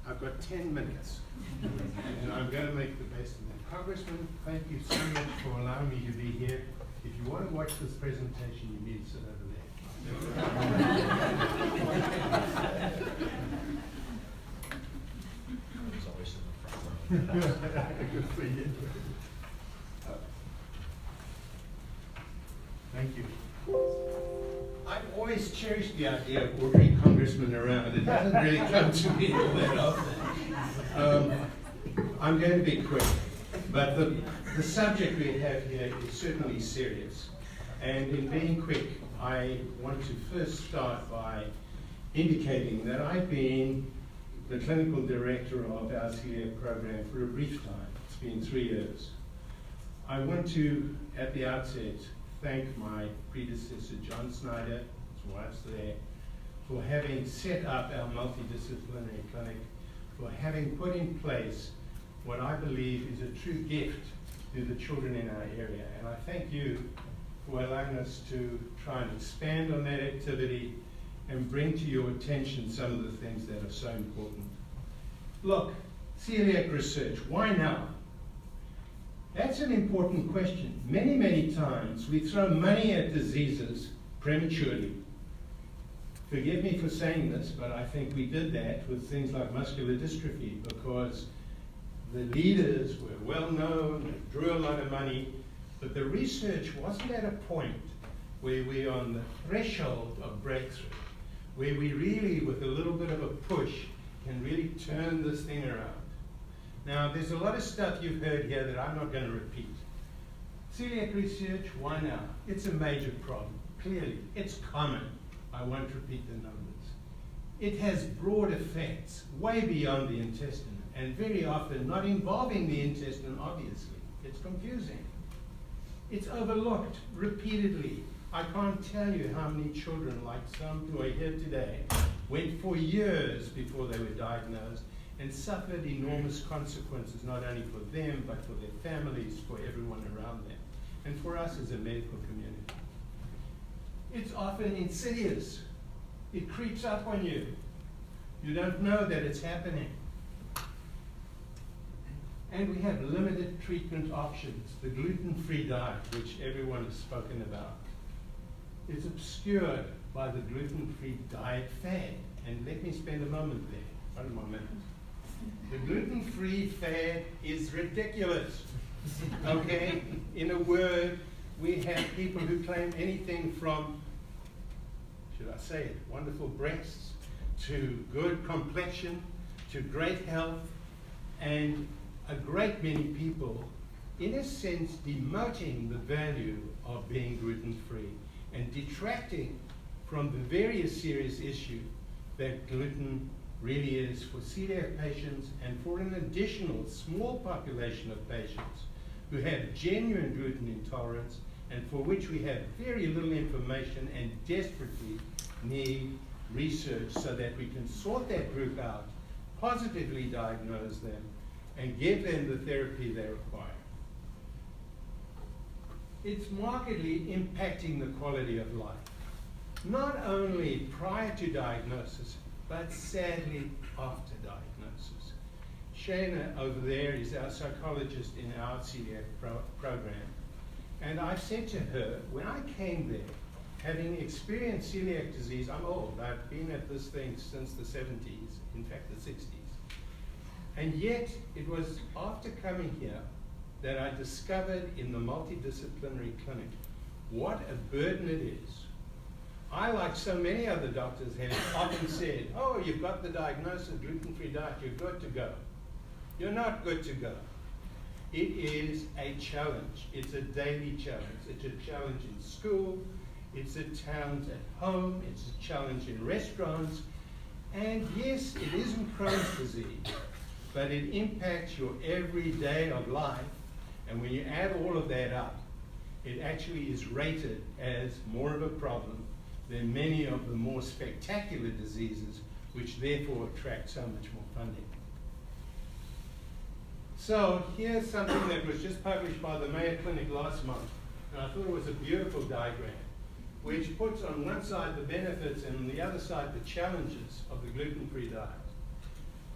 I've got 10 minutes, and I'm going to make the best of them. Congressman, thank you so much for allowing me to be here. If you want to watch this presentation, you need to sit over there. It's always in the front row. Good for you. always cherished the idea of ordering congressmen around. It doesn't really come to me all that often. I'm going to be quick, but the subject we have here is certainly serious. And in being quick, I want to first start by indicating that I've been the clinical director of our celiac program for a brief time. It's been 3 years. I want to, at the outset, thank my predecessor, John Snyder, his wife's there, for having set up our multidisciplinary clinic, for having put in place what I believe is a true gift to the children in our area. And I thank you for allowing us to try and expand on that activity and bring to your attention some of the things that are so important. Look, celiac research, why now? That's an important question. Many, many times we throw money at diseases prematurely. Forgive me for saying this, but I think we did that with things like muscular dystrophy because the leaders were well known, they drew a lot of money, but the research wasn't at a point where we're on the threshold of breakthrough, where we really, with a little bit of a push, can really turn this thing around. Now, there's a lot of stuff you've heard here that I'm not going to repeat. Celiac research, why now? It's a major problem, clearly. It's common. I won't repeat the numbers. It has broad effects, way beyond the intestine, and very often not involving the intestine, obviously. It's confusing. It's overlooked repeatedly. I can't tell you how many children, like some who are here today, went for years before they were diagnosed and suffered enormous consequences, not only for them, but for their families, for everyone around them, and for us as a medical community. It's often insidious. It creeps up on you. You don't know that it's happening. And we have limited treatment options. The gluten-free diet, which everyone has spoken about, is obscured by the gluten-free diet fad. And let me spend a moment there, 1 more minute. The gluten-free fad is ridiculous, okay? In a word, we have people who claim anything from, should I say it, wonderful breasts, to good complexion, to great health, and a great many people, in a sense, demoting the value of being gluten-free and detracting from the very serious issue that gluten really is for celiac patients and for an additional small population of patients who have genuine gluten intolerance and for which we have very little information and desperately need research so that we can sort that group out, positively diagnose them, and give them the therapy they require. It's markedly impacting the quality of life, not only prior to diagnosis, but sadly after diagnosis. Shana over there is our psychologist in our celiac program, and I said to her, when I came there, having experienced celiac disease, I'm old, I've been at this thing since the 70s, in fact the 60s. And yet, it was after coming here that I discovered in the multidisciplinary clinic what a burden it is. I, like so many other doctors, have often said, oh, you've got the diagnosis, gluten-free diet, you're good to go. You're not good to go. It is a challenge. It's a daily challenge. It's a challenge in school. It's a challenge at home. It's a challenge in restaurants. And yes, it isn't Crohn's disease, but it impacts your every day of life. And when you add all of that up, it actually is rated as more of a problem than many of the more spectacular diseases, which therefore attract so much more funding. So here's something that was just published by the Mayo Clinic last month, and I thought it was a beautiful diagram, which puts on one side the benefits and on the other side the challenges of the gluten-free diet.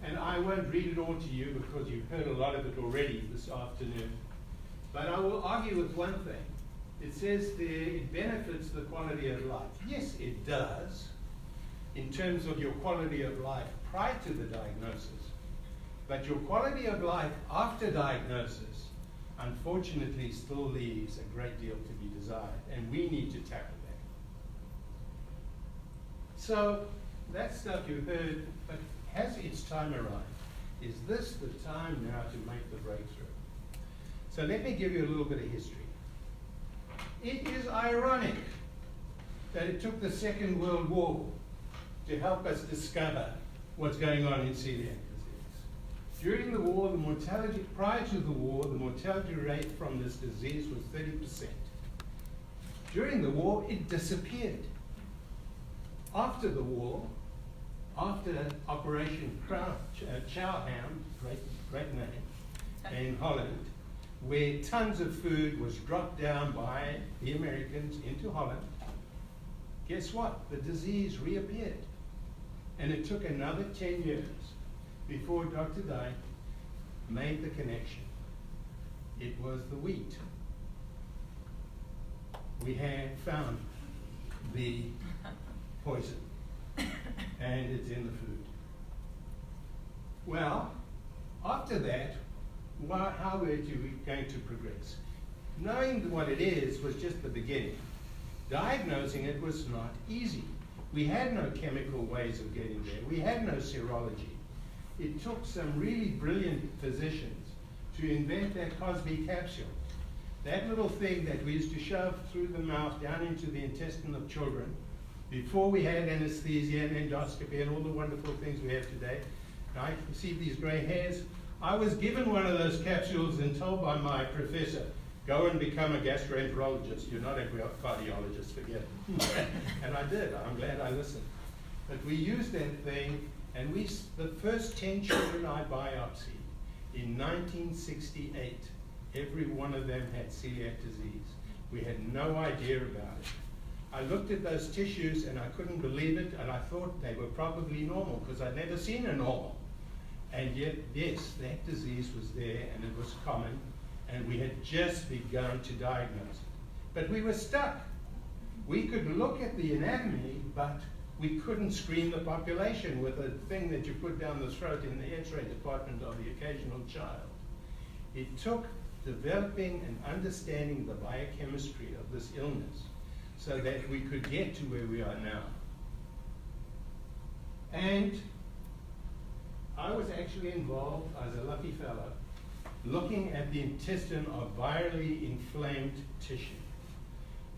And I won't read it all to you because you've heard a lot of it already this afternoon, but I will argue with one thing. It says there it benefits the quality of life. Yes, it does, in terms of your quality of life prior to the diagnosis. But your quality of life after diagnosis, unfortunately, still leaves a great deal to be desired, and we need to tackle So that stuff you heard, but has its time arrived? Is this the time now to make the breakthrough? So let me give you a little bit of history. It is ironic that it took the Second World War to help us discover what's going on in celiac disease. During the war, prior to the war, the mortality rate from this disease was 30%. During the war, it disappeared. After the war, after Operation Chowham, great name, in Holland, where tons of food was dropped down by the Americans into Holland, guess what? The disease reappeared. And it took another 10 years before Dr. Dye made the connection. It was the wheat. We had found the poison, and it's in the food. Well, after that, how were we going to progress? Knowing what it is was just the beginning. Diagnosing it was not easy. We had no chemical ways of getting there. We had no serology. It took some really brilliant physicians to invent that Cosby capsule. That little thing that we used to shove through the mouth down into the intestine of children before we had anesthesia and endoscopy and all the wonderful things we have today. Now, I see these gray hairs. I was given one of those capsules and told by my professor, go and become a gastroenterologist. You're not a cardiologist, forget it. And I did. I'm glad I listened. But we used that thing, and the first 10 children I biopsied in 1968, every one of them had celiac disease. We had no idea about it. I looked at those tissues and I couldn't believe it, and I thought they were probably normal because I'd never seen a normal. And yet, yes, that disease was there and it was common, and we had just begun to diagnose it. But we were stuck. We could look at the anatomy, but we couldn't screen the population with a thing that you put down the throat in the X-ray department of the occasional child. It took developing and understanding the biochemistry of this illness so that we could get to where we are now. And I was actually involved, as a lucky fellow, looking at the intestine of virally inflamed tissue.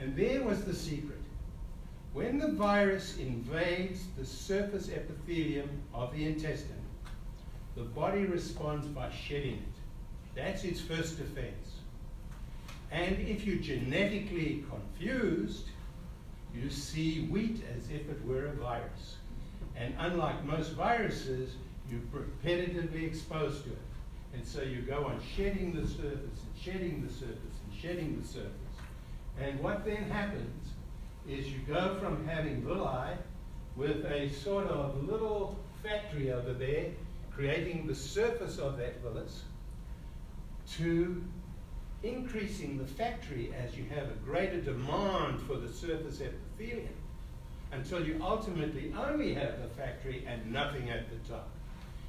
And there was the secret. When the virus invades the surface epithelium of the intestine, the body responds by shedding it. That's its first defense. And if you're genetically confused, you see wheat as if it were a virus. And unlike most viruses, you're repetitively exposed to it. And so you go on shedding the surface and shedding the surface and shedding the surface. And what then happens is you go from having villi with a sort of little factory over there creating the surface of that villus to increasing the factory as you have a greater demand for the surface epithelium until you ultimately only have the factory and nothing at the top.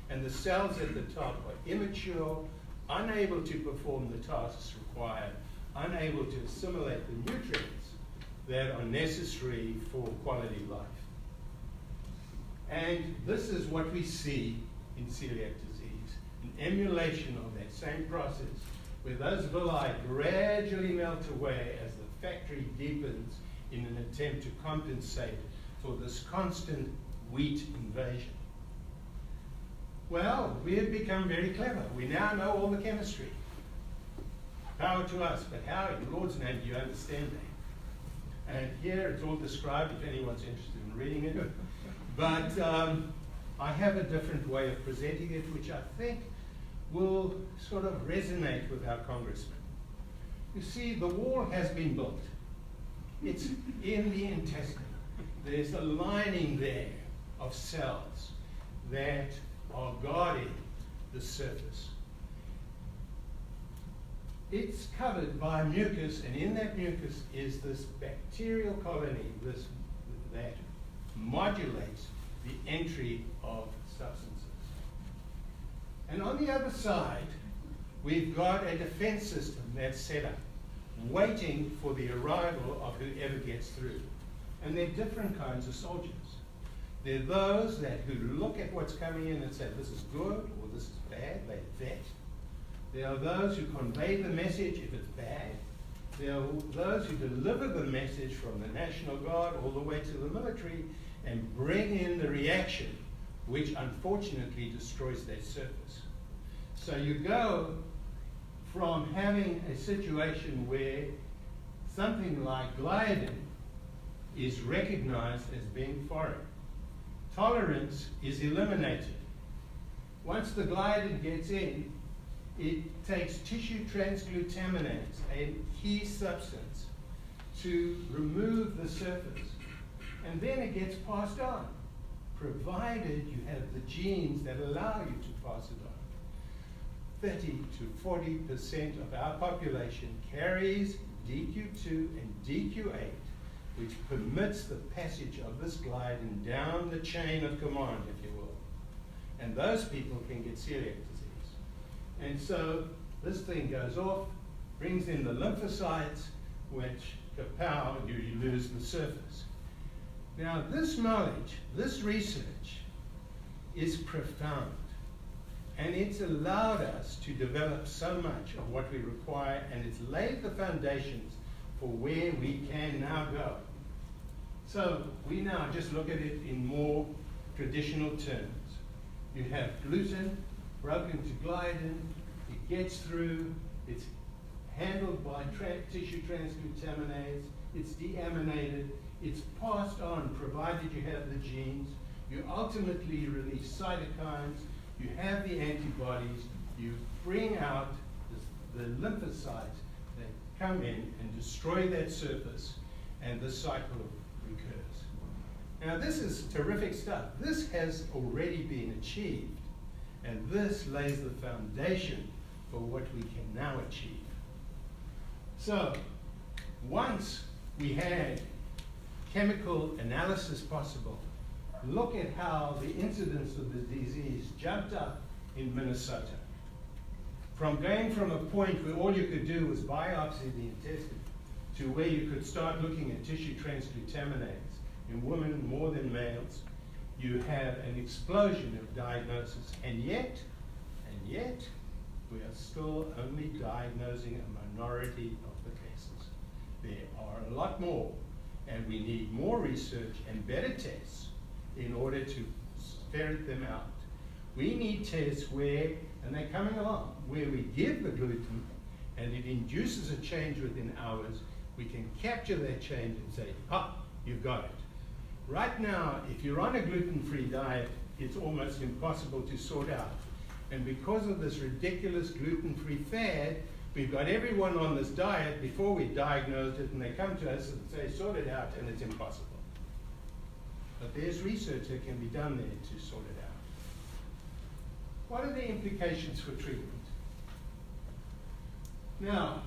And the cells at the top are immature, unable to perform the tasks required, unable to assimilate the nutrients that are necessary for quality life. And this is what we see in celiac disease, an emulation of that same process where those villi gradually melt away as the factory deepens in an attempt to compensate for this constant wheat invasion. Well, we have become very clever. We now know all the chemistry. Power to us, but how in Lord's name do you understand that? And here it's all described if anyone's interested in reading it. But I have a different way of presenting it, which I think will sort of resonate with our congressman. You see, the wall has been built. It's in the intestine. There's a lining there of cells that are guarding the surface. It's covered by mucus, and in that mucus is this bacterial colony that modulates the entry of substances. And on the other side, we've got a defense system that's set up, waiting for the arrival of whoever gets through. And they're different kinds of soldiers. There are those who look at what's coming in and say, this is good or this is bad. They vet. There are those who convey the message if it's bad. There are those who deliver the message from the National Guard all the way to the military and bring in the reaction, which unfortunately destroys their surface. So you go from having a situation where something like gliadin is recognized as being foreign. Tolerance is eliminated. Once the gliadin gets in, it takes tissue transglutaminase, a key substance, to remove the surface. And then it gets passed on, provided you have the genes that allow you to pass it on. 30 to 40% of our population carries DQ2 and DQ8, which permits the passage of this gliadin down the chain of command, if you will. And those people can get celiac disease. And so this thing goes off, brings in the lymphocytes, which kapow, you lose the surface. Now this knowledge, this research is profound. And it's allowed us to develop so much of what we require, and it's laid the foundations for where we can now go. So we now just look at it in more traditional terms. You have gluten broken to gliadin, it gets through, it's handled by tissue transglutaminase, it's deaminated, it's passed on provided you have the genes, you ultimately release cytokines, you have the antibodies, you bring out the lymphocytes that come in and destroy that surface, and the cycle recurs. Now this is terrific stuff. This has already been achieved, and this lays the foundation for what we can now achieve. So once we had chemical analysis possible, look at how the incidence of the disease jumped up in Minnesota. From going from a point where all you could do was biopsy the intestine to where you could start looking at tissue transglutaminase in women more than males, you have an explosion of diagnosis. And yet, we are still only diagnosing a minority of the cases. There are a lot more, and we need more research and better tests in order to ferret them out. We need tests where, and they're coming along, where we give the gluten and it induces a change within hours. We can capture that change and say, you've got it. Right now, if you're on a gluten-free diet, it's almost impossible to sort out. And because of this ridiculous gluten-free fad, we've got everyone on this diet before we diagnosed it, and they come to us and say, sort it out, and it's impossible. But there's research that can be done there to sort it out. What are the implications for treatment? Now,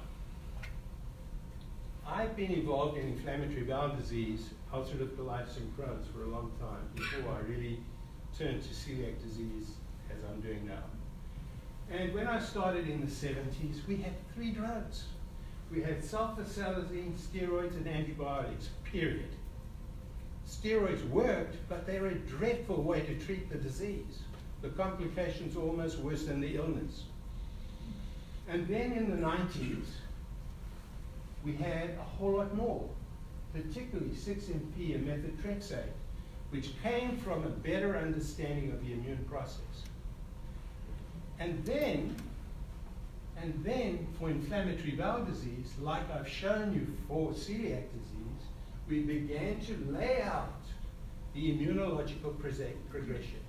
I've been involved in inflammatory bowel disease, ulcerative colitis and Crohn's for a long time before I really turned to celiac disease as I'm doing now. And when I started in the 70s, we had 3 drugs. We had sulfasalazine, steroids, and antibiotics, period. Steroids worked, but they're a dreadful way to treat the disease. The complications are almost worse than the illness. And then in the 90s, we had a whole lot more, particularly 6-MP and methotrexate, which came from a better understanding of the immune process. And then for inflammatory bowel disease, like I've shown you for celiac disease, we began to lay out the immunological progression.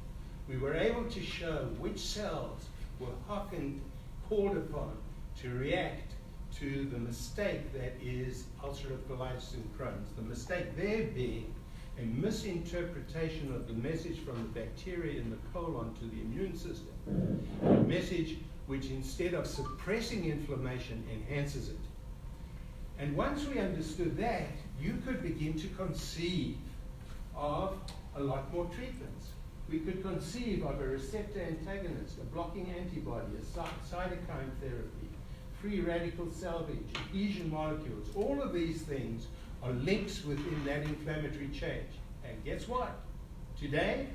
We were able to show which cells were called upon to react to the mistake that is ulcerative colitis and Crohn's. The mistake there being a misinterpretation of the message from the bacteria in the colon to the immune system. A message which, instead of suppressing inflammation, enhances it. And once we understood that, you could begin to conceive of a lot more treatments. We could conceive of a receptor antagonist, a blocking antibody, a cytokine therapy, free radical salvage, adhesion molecules. All of these things are links within that inflammatory change. And guess what? Today,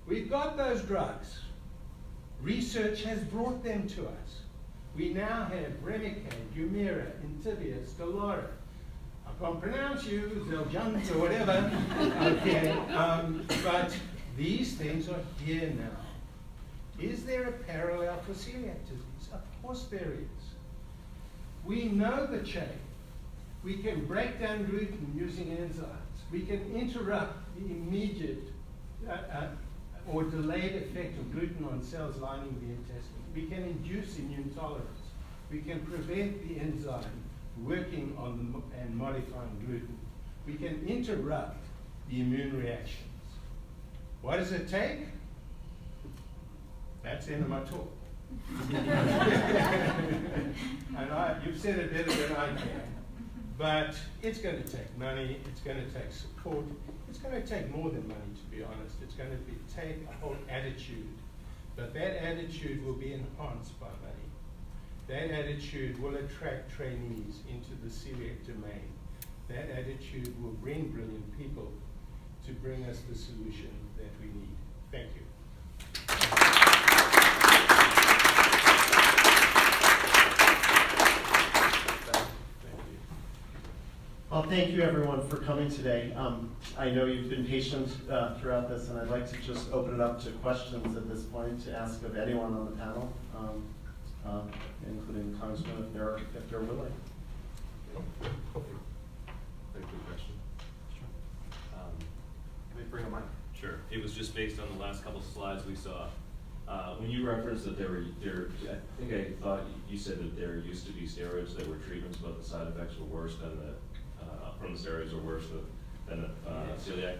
we've got those drugs. Research has brought them to us. We now have Remicade, Humira, Entyvio, Stelara. I can't pronounce you, Xeljanz or whatever. Okay, but these things are here now. Is there a parallel for celiac disease? Of course there is. We know the chain. We can break down gluten using enzymes. We can interrupt the immediate or delayed effect of gluten on cells lining the intestine. We can induce immune tolerance. We can prevent the enzyme working on and modifying gluten. We can interrupt the immune reactions. What does it take? That's the end of my talk. And you've said it better than I can. But it's going to take money, it's going to take support, it's going to take more than money, to be honest. It's going to take a whole attitude. But that attitude will be enhanced by money. That attitude will attract trainees into the celiac domain. That attitude will bring brilliant people to bring us the solution that we need. Thank you. Well, thank you everyone for coming today. I know you've been patient throughout this, and I'd like to just open it up to questions at this point to ask of anyone on the panel, including the Congressman if they're willing. Thank you for the question. Sure. Can we bring a mic? Sure. It was just based on the last couple of slides we saw. When you referenced that I think I thought you said that there used to be steroids that were treatments, but the side effects were worse than from the steroids were worse than celiac.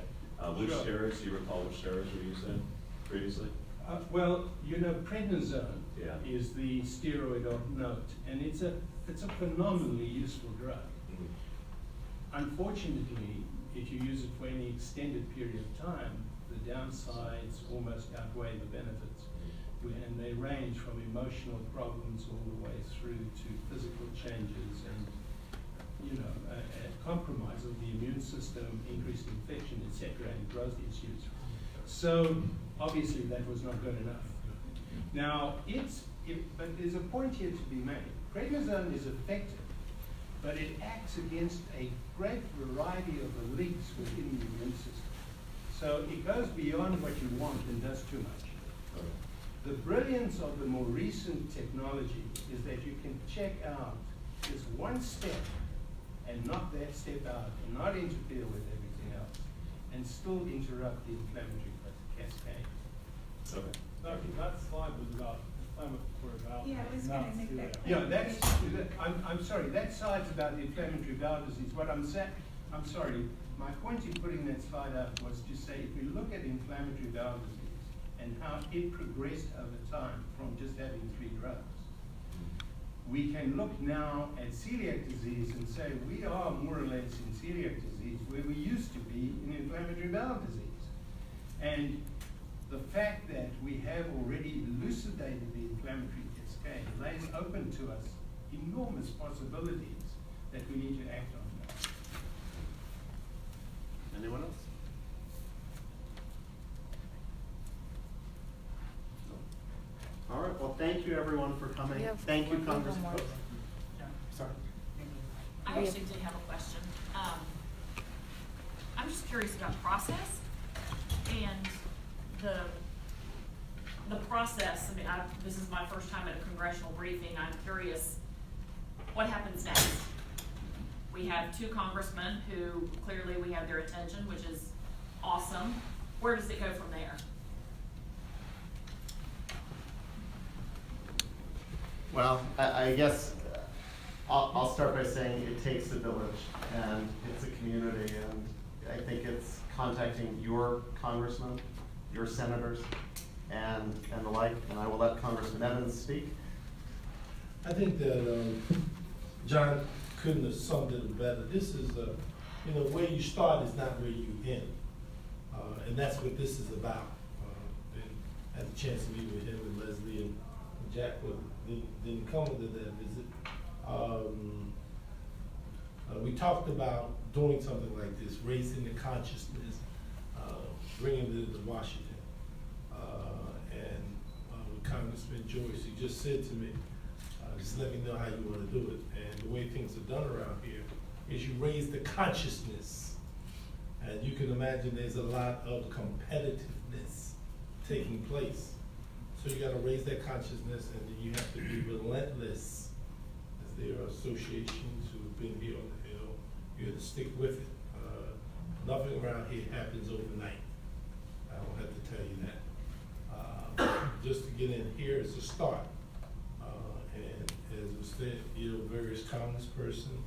Which steroids, do you recall which steroids were used then previously? Well, you know, prednisone Yeah. is the steroid of note, and it's a phenomenally useful drug. Mm-hmm. Unfortunately, if you use it for any extended period of time, the downsides almost outweigh the benefits. And they range from emotional problems all the way through to physical changes and, you know, a compromise of the immune system, increased infection, etc., and growth issues. So obviously that was not good enough. Now, but there's a point here to be made. Prednisone is effective, but it acts against a great variety of the links within the immune system. So it goes beyond what you want and does too much. The brilliance of the more recent technology is that you can check out just one step and knock that step out and not interfere with everything else and still interrupt the inflammatory cascade. Okay. That slide was about inflammatory bowel Yeah, I was disease, gonna not make that celiac. Yeah, I'm sorry, that slide's about the inflammatory bowel disease. What I'm sorry, my point in putting that slide up was to say if we look at inflammatory bowel disease and how it progressed over time from just having 3 drugs, we can look now at celiac disease and say we are more or less in celiac disease where we used to be in inflammatory bowel disease. And the fact that we have already elucidated the inflammatory cascade lays open to us enormous possibilities that we need to act on now. Anyone else? All right, well, thank you everyone for coming. We have Thank you, one Congressman. more. Sorry. I actually did have a question. I'm just curious about process and the process. I mean, this is my first time at a congressional briefing. I'm curious, what happens next? We have 2 congressmen who clearly we have their attention, which is awesome. Where does it go from there? Well, I guess I'll start by saying it takes a village, and it's a community, and I think it's contacting your congressmen, your senators, and the like, and I will let Congressman Evans speak. I think that John couldn't have summed it better. This is, where you start is not where you end. And that's what this is about. And I had the chance to meet with him and Leslie and Jack didn't come to that visit. We talked about doing something like this, raising the consciousness, bringing it into Washington. With Congressman Joyce, he just said to me, just let me know how you want to do it. And the way things are done around here is you raise the consciousness. And you can imagine there's a lot of competitiveness taking place. So you gotta raise that consciousness, and then you have to be relentless. As there are associations who've been here on the Hill, you have to stick with it. Nothing around here happens overnight. I don't have to tell you that. Just to get in here is a start. And as was said, you're a various congressperson,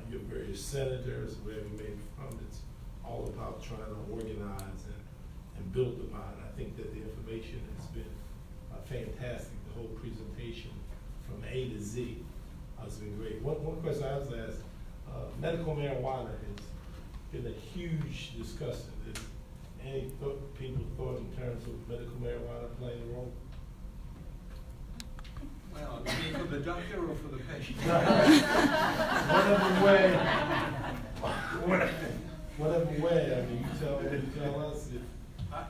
you're various senators, wherever you may be from, it's all about trying to organize and build upon. I think that the information has been fantastic. The whole presentation from A to Z has been great. One question I was asked, medical marijuana has been a huge discussion. Is any people thought in terms of medical marijuana playing a role? Well, you mean for the doctor or for the patient? Whatever way, whatever way, I mean, you tell us if.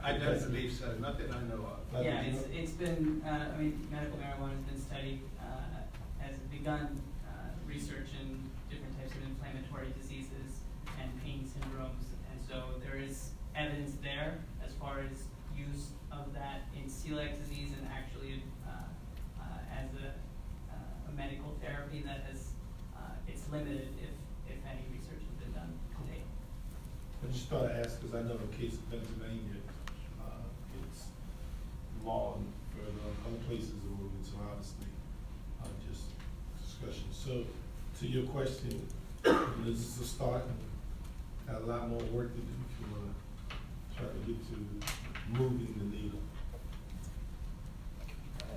I don't believe so, not that I know of. Yeah, it's been, I mean, medical marijuana has been studied, has begun research in different types of inflammatory diseases and pain syndromes. And so there is evidence there as far as use of that in celiac disease and actually as a medical therapy that has, it's limited if any research has been done to date. I just thought I'd ask, because I know in the case of Pennsylvania, it's law, and for other places are moving, so obviously, just discussion. So, to your question, this is a start, and got a lot more work to do if you want to try to get to moving the needle.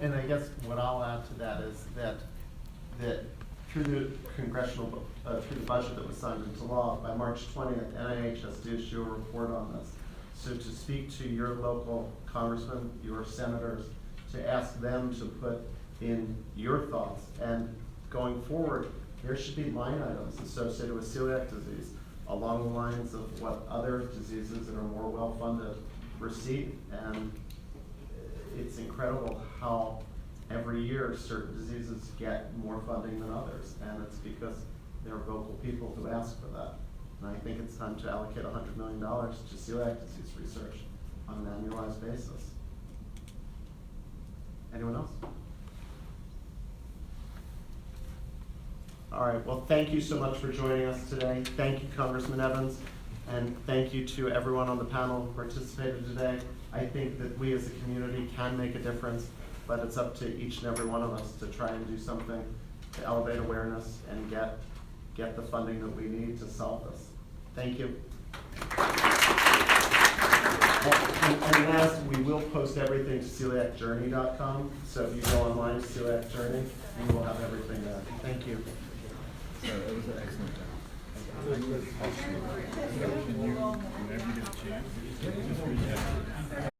And I guess what I'll add to that is that through the congressional, through the budget that was signed into law, by March 20th, NIH has to issue a report on this. So to speak to your local congressmen, your senators, to ask them to put in your thoughts, and going forward, there should be line items associated with celiac disease along the lines of what other diseases that are more well-funded receive. And it's incredible how every year certain diseases get more funding than others, and it's because there are vocal people who ask for that. And I think it's time to allocate $100 million to celiac disease research on an annualized basis. Anyone else? All right, well, thank you so much for joining us today. Thank you, Congressman Evans, and thank you to everyone on the panel who participated today. I think that we as a community can make a difference, but it's up to each and every one of us to try and do something to elevate awareness and get the funding that we need to solve this. Thank you. And last, we will post everything to celiacjourney.com. So if you go online to Celiac Journey, you will have everything there. Thank you. So it was an excellent job. Can you, whenever you get a chance, just reach out.